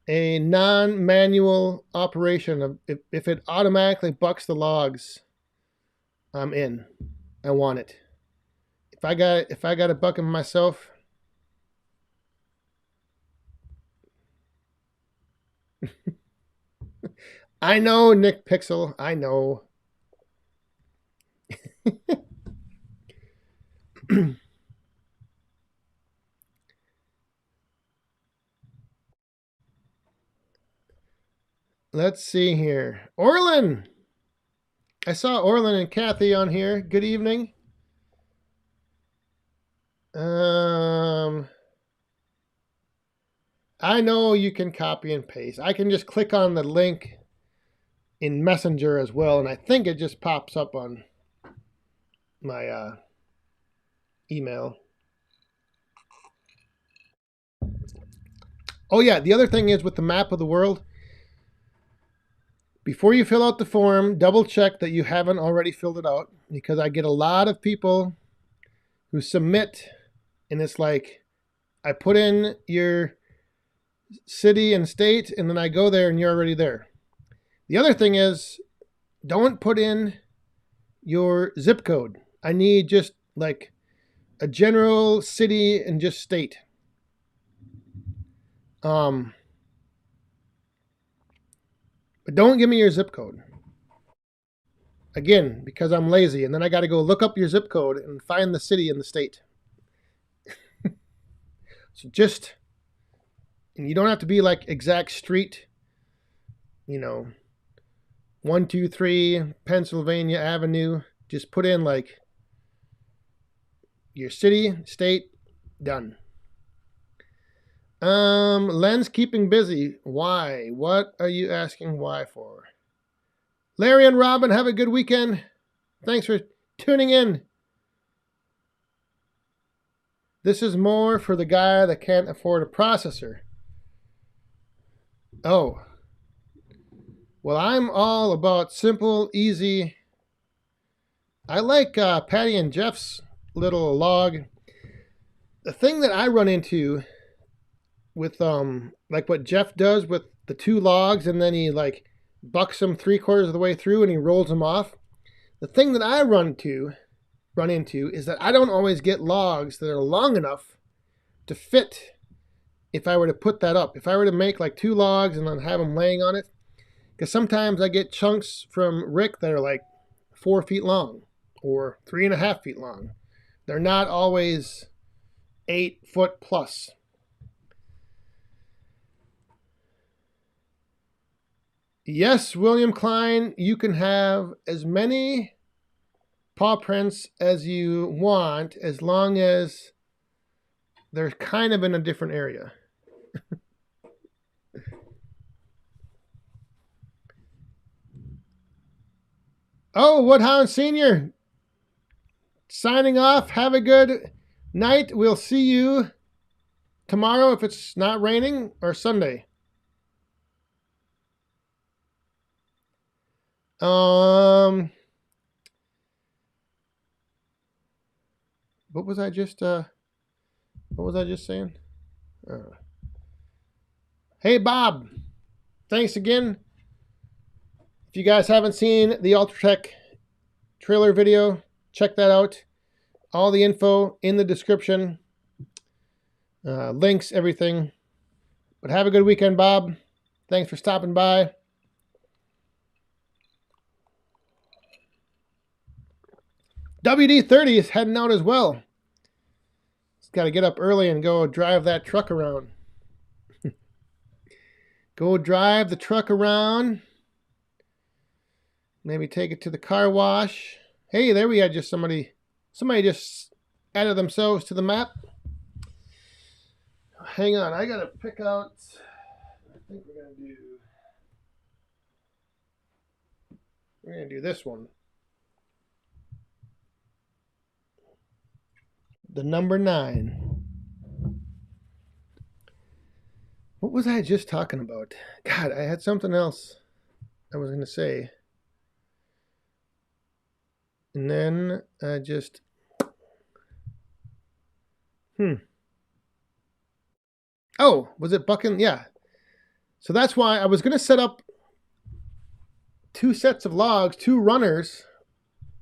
A: a non-manual operation, if it automatically bucks the logs, I'm in. I want it. If I got to buck them myself, I know, Nick Pixel. I know. Let's see here. Orlin. I saw Orlin and Kathy on here. Good evening. I know you can copy and paste. I can just click on the link in Messenger as well, and I think it just pops up on my email. Oh yeah, the other thing is with the map of the world, before you fill out the form, double check that you haven't already filled it out, because I get a lot of people who submit and it's like, I put in your city and state and then I go there and you're already there. The other thing is, don't put in your zip code. I need just like a general city and just state. But don't give me your zip code. Again, because I'm lazy, and then I got to go look up your zip code and find the city and the state. So just, and you don't have to be like exact street, 123 Pennsylvania Avenue. Just put in like your city, state, done. Len's keeping busy. Why? What are you asking why for? Larry and Robin, have a good weekend. Thanks for tuning in. This is more for the guy that can't afford a processor. Oh. Well, I'm all about simple, easy. I like Patty and Jeff's little log. The thing that I run into with like what Jeff does with the 2 logs, and then he like bucks them 3/4 of the way through and he rolls them off. The thing that I run into is that I don't always get logs that are long enough to fit if I were to put that up. If I were to make like 2 logs and then have them laying on it, because sometimes I get chunks from Rick that are like 4 feet long or 3.5 feet long. They're not always 8 foot plus. Yes, William Klein, you can have as many paw prints as you want as long as they're kind of in a different area. Oh, Woodhound Sr. signing off. Have a good night. We'll see you tomorrow if it's not raining, or Sunday. What was I just saying? Hey Bob, thanks again. If you guys haven't seen the Ultratech trailer video, check that out. All the info in the description, links, everything. But have a good weekend, Bob. Thanks for stopping by. WD-30 is heading out as well. He's got to get up early and go drive that truck around. Go drive the truck around. Maybe take it to the car wash. Hey, there we had just somebody just added themselves to the map. Hang on, I gotta pick out. I think we're gonna do this one. The number 9. What was I just talking about? God, I had something else I was gonna say. And then I just Oh, was it bucking? Yeah. So that's why I was going to set up 2 sets of logs, 2 runners,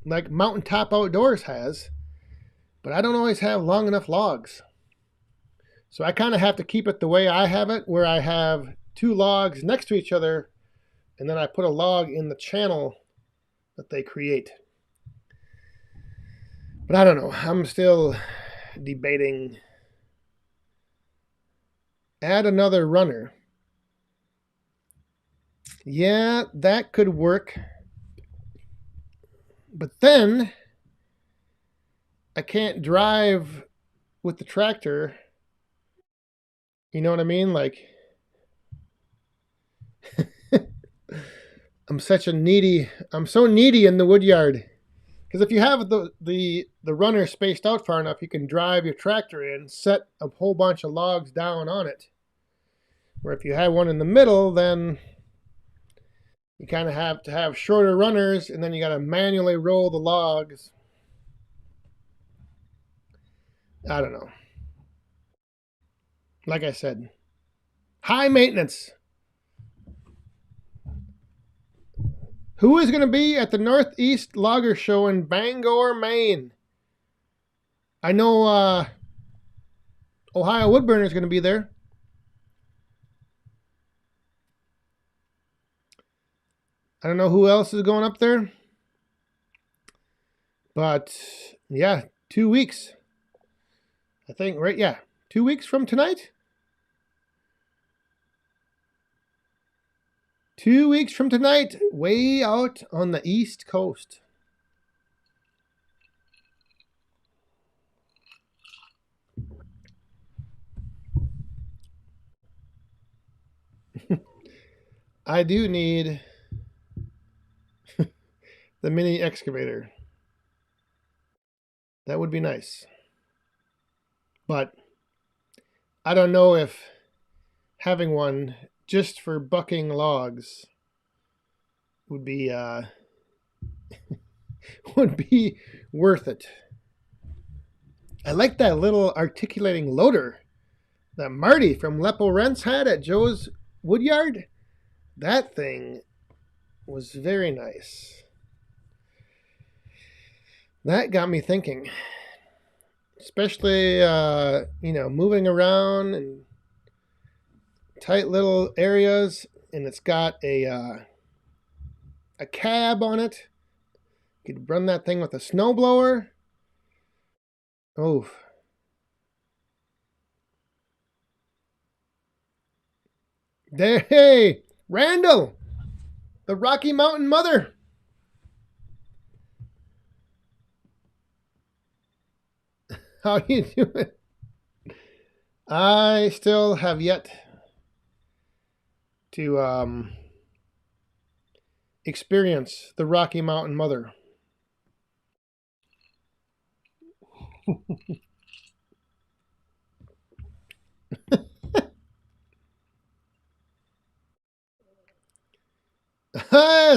A: like Mountaintop Outdoors has, but I don't always have long enough logs. So I kind of have to keep it the way I have it, where I have 2 logs next to each other, and then I put a log in the channel that they create. But I don't know. I'm still debating. Add another runner. Yeah, that could work. But then I can't drive with the tractor. You know what I mean? Like, I'm so needy in the wood yard. Because if you have the runner spaced out far enough, you can drive your tractor in, set a whole bunch of logs down on it. Where if you have one in the middle, then you kind of have to have shorter runners, and then you got to manually roll the logs. I don't know. Like I said, high maintenance. Who is going to be at the Northeast Logger Show in Bangor, Maine? I know Ohio Woodburner is going to be there. I don't know who else is going up there. But, yeah, 2 weeks. I think, right? Yeah, 2 weeks from tonight? 2 weeks from tonight, way out on the East Coast. I do need the mini excavator. That would be nice. But I don't know if having one just for bucking logs would be would be worth it. I like that little articulating loader that Marty from Lepo Rents had at Joe's Woodyard. That thing was very nice. That got me thinking. Especially, moving around and tight little areas, and it's got a cab on it. You could run that thing with a snowblower. Oh. There, hey, Randall, the Rocky Mountain Mother. How you doing? I still have yet to experience the Rocky Mountain Mother.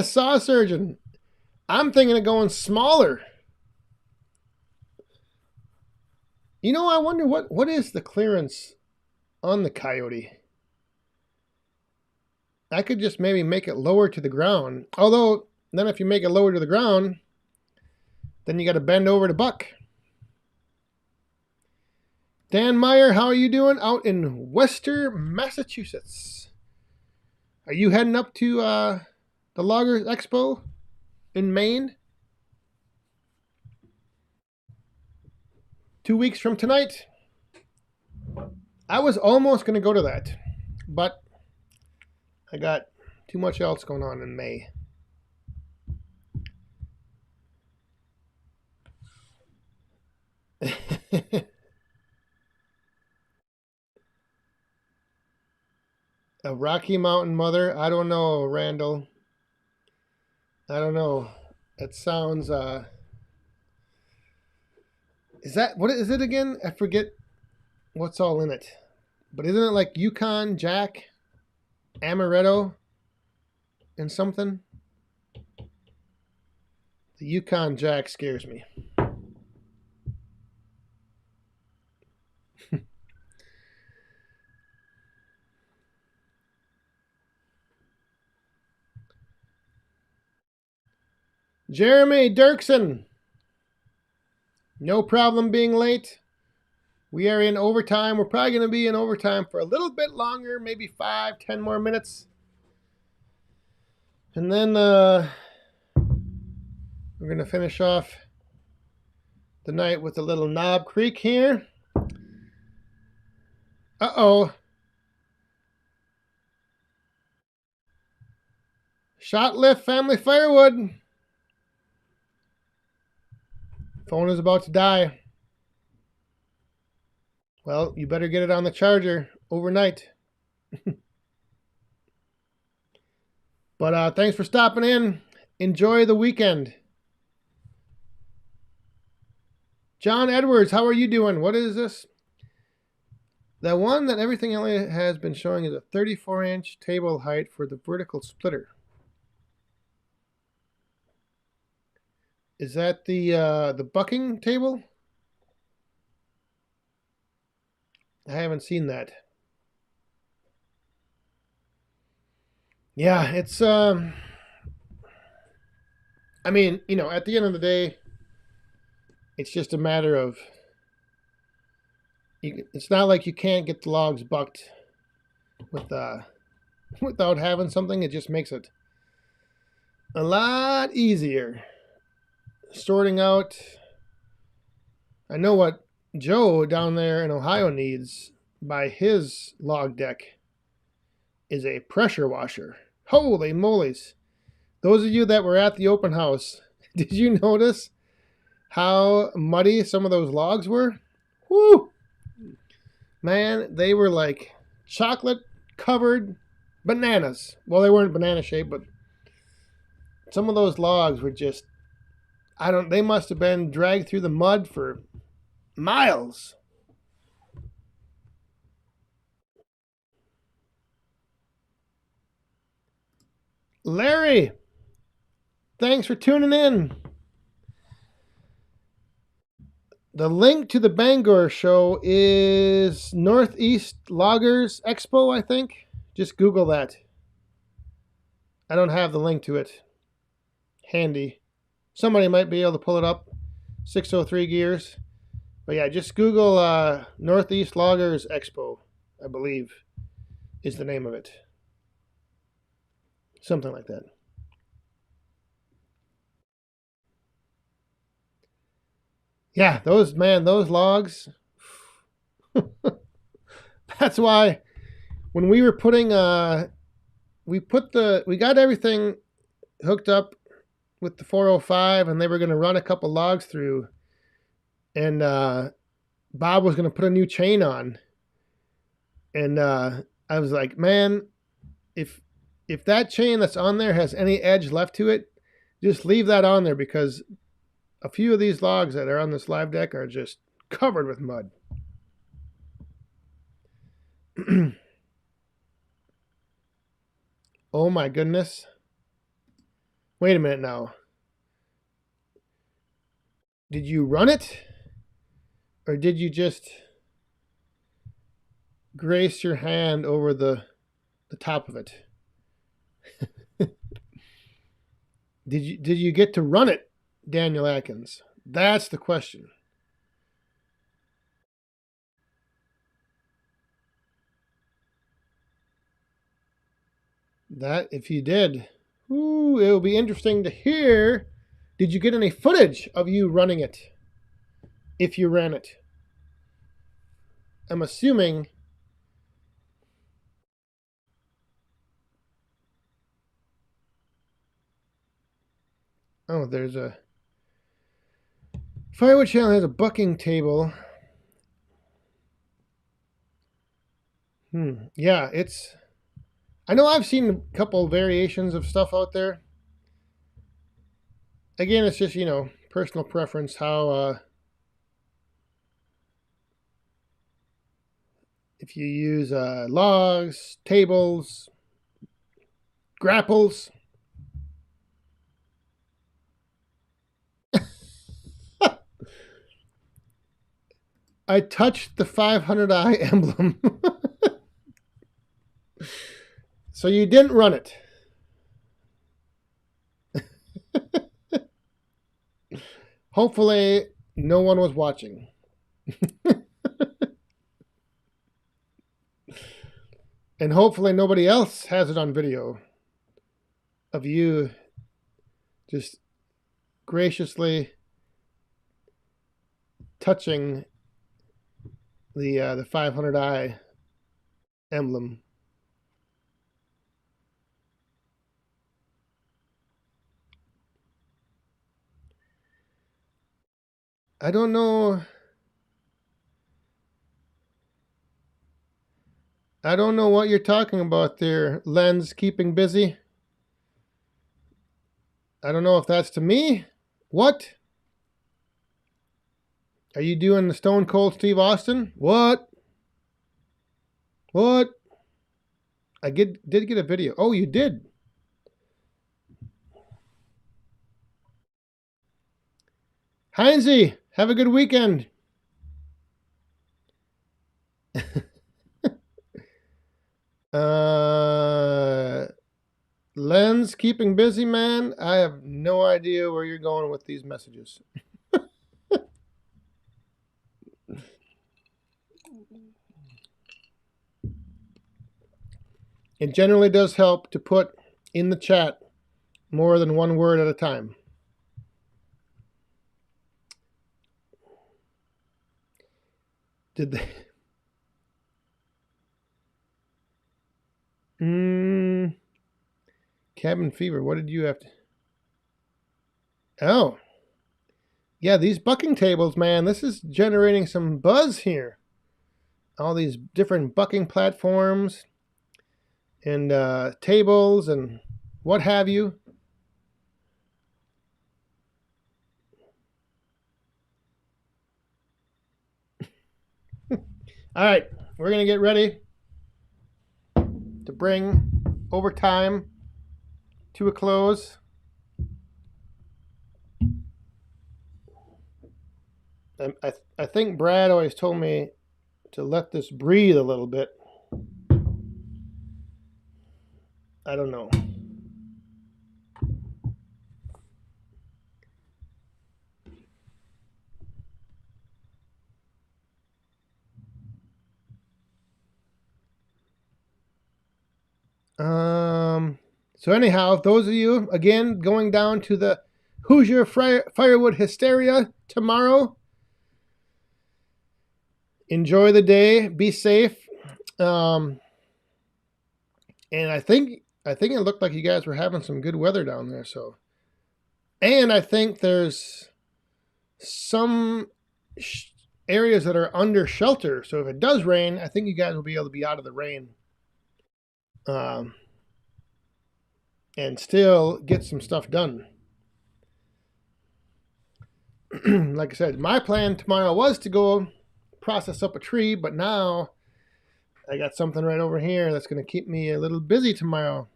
A: Saw surgeon. I'm thinking of going smaller. You know, I wonder what is the clearance on the Coyote. I could just maybe make it lower to the ground. Although, then if you make it lower to the ground, then you got to bend over to buck. Dan Meyer, how are you doing out in Western Massachusetts? Are you heading up to the Loggers Expo in Maine? 2 weeks from tonight. I was almost going to go to that, but I got too much else going on in May. A Rocky Mountain Mother? I don't know, Randall. I don't know. It sounds, what is it again? I forget what's all in it. But isn't it like Yukon Jack, Amaretto, and something? The Yukon Jack scares me. Jeremy Dirksen. No problem being late. We are in overtime. We're probably going to be in overtime for a little bit longer, maybe 5-10 more minutes. And then we're going to finish off the night with a little Knob Creek here. Uh-oh. Shot lift, family firewood. Phone is about to die. Well, you better get it on the charger overnight. But thanks for stopping in. Enjoy the weekend. John Edwards, how are you doing? What is this? The one that everything only has been showing is a 34-inch table height for the vertical splitter. Is that the bucking table? I haven't seen that. Yeah, it's I mean, you know, at the end of the day, it's just a matter of it's not like you can't get the logs bucked with without having something. It just makes it a lot easier sorting out. I know what Joe down there in Ohio needs by his log deck is a pressure washer. Holy moly's. Those of you that were at the open house, did you notice how muddy some of those logs were? Woo! Man, they were like chocolate covered bananas. Well, they weren't banana shaped, but some of those logs were just, they must have been dragged through the mud for miles. Larry, thanks for tuning in. The link to the Bangor show is Northeast Loggers Expo, I think. Just Google that. I don't have the link to it handy. Somebody might be able to pull it up. 603 Gears. But yeah, just Google Northeast Loggers Expo, I believe, is the name of it. Something like that. Yeah, those logs. That's why when we were putting we got everything hooked up with the 405 and they were going to run a couple logs through, and Bob was going to put a new chain on, and I was like, man, if that chain that's on there has any edge left to it, just leave that on there, because a few of these logs that are on this live deck are just covered with mud. Oh my goodness. Wait a minute now. Did you run it? Or did you just grace your hand over the top of it? Did you get to run it, Daniel Atkins? That's the question. That, if you did, ooh, it'll be interesting to hear. Did you get any footage of you running it? If you ran it. I'm assuming. Oh, there's a Firewood channel has a bucking table. Yeah, it's. I know I've seen a couple variations of stuff out there. Again, it's just, personal preference how if you use logs, tables, grapples. I touched the 500i emblem. So you didn't run it. Hopefully, no one was watching. And hopefully nobody else has it on video of you just graciously touching the 500i emblem. I don't know. I don't know what you're talking about there, Lens keeping busy. I don't know if that's to me. What? Are you doing the Stone Cold Steve Austin? What? What? I did get a video. Oh, you did. Heinzie, have a good weekend. Len's keeping busy, man. I have no idea where you're going with these messages. It generally does help to put in the chat more than one word at a time. Did they? Cabin fever. What did you have to? Oh. Yeah, these bucking tables, man, this is generating some buzz here. All these different bucking platforms and tables and what have you. All right, we're going to get ready to bring overtime to a close. I think Brad always told me to let this breathe a little bit. I don't know. So anyhow, those of you, again, going down to the Hoosier Firewood Hysteria tomorrow, enjoy the day, be safe. And I think it looked like you guys were having some good weather down there. So, and I think there's some areas that are under shelter. So if it does rain, I think you guys will be able to be out of the rain. And still get some stuff done. Like I said, my plan tomorrow was to go process up a tree, but now I got something right over here that's going to keep me a little busy tomorrow.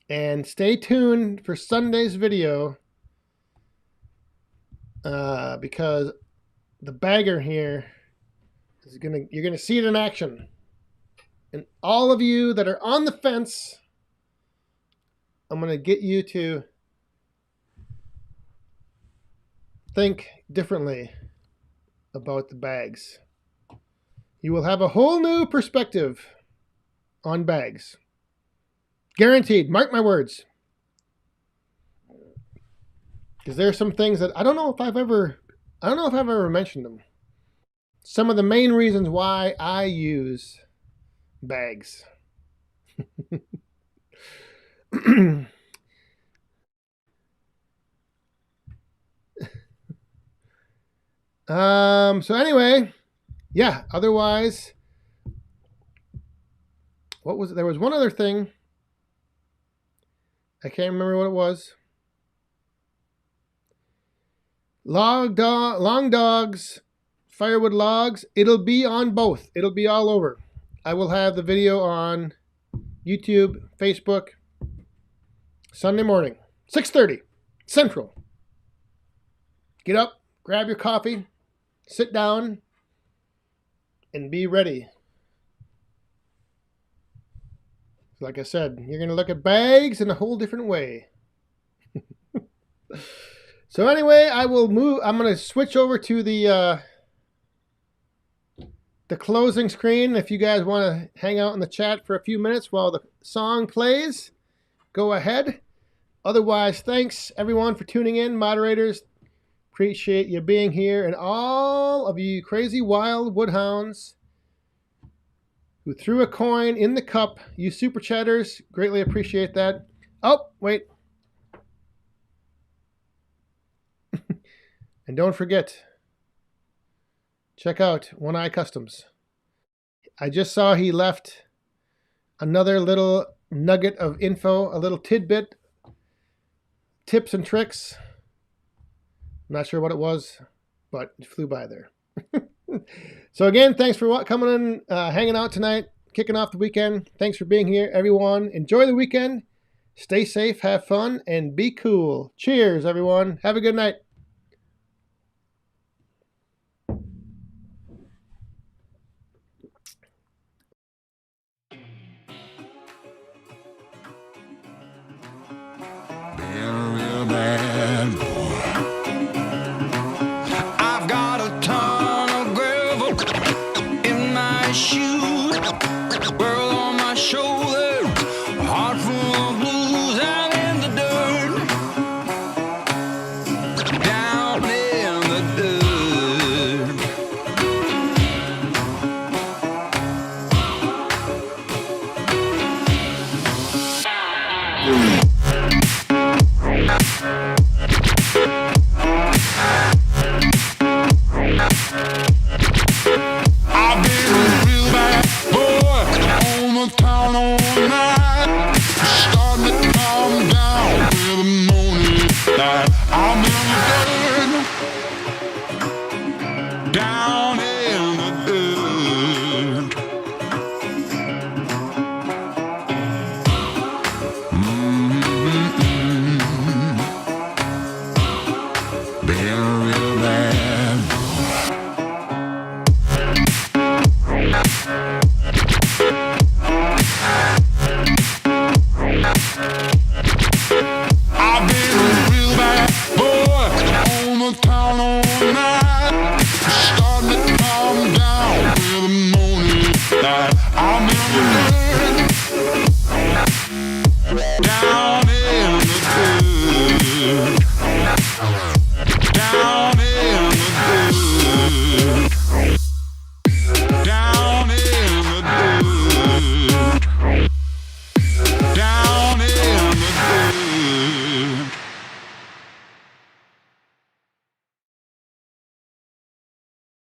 A: And stay tuned for Sunday's video because the bagger here is you're gonna see it in action. And all of you that are on the fence, I'm going to get you to think differently about the bags. You will have a whole new perspective on bags. Guaranteed. Mark my words. Because there are some things that I don't know if I've ever mentioned them. Some of the main reasons why I use bags. So anyway, yeah, otherwise, what was it? There was one other thing. I can't remember what it was. Long dogs, firewood logs. It'll be on both. It'll be all over. I will have the video on YouTube, Facebook, Sunday morning, 6:30 Central. Get up, grab your coffee, sit down, and be ready. Like I said, you're going to look at bags in a whole different way. So anyway, I will move. I'm going to switch over to the closing screen. If you guys want to hang out in the chat for a few minutes while the song plays, go ahead. Otherwise, thanks everyone for tuning in. Moderators, appreciate you being here. And all of you crazy wild woodhounds who threw a coin in the cup, you super chatters, greatly appreciate that. Oh, wait. And don't forget, check out One Eye Customs. I just saw he left another little nugget of info, a little tidbit, tips and tricks. I'm not sure what it was. but it flew by there. So again, thanks for coming in, hanging out tonight, kicking off the weekend. Thanks for being here, everyone. Enjoy the weekend. Stay safe, have fun, and be cool. Cheers, everyone. Have a good night.
B: Bad boy. I've got a ton of gravel in my shoes, world on my shoulder, heart full of blues. I'm in the dirt, down in the dirt. I've been a real bad boy on the town all night. Starting to calm down with the morning light. I'm in the dirt, down in the dirt. Been a real bad boy. I've been a real bad boy on the town all night. Starting to calm down with the morning light. I'm in the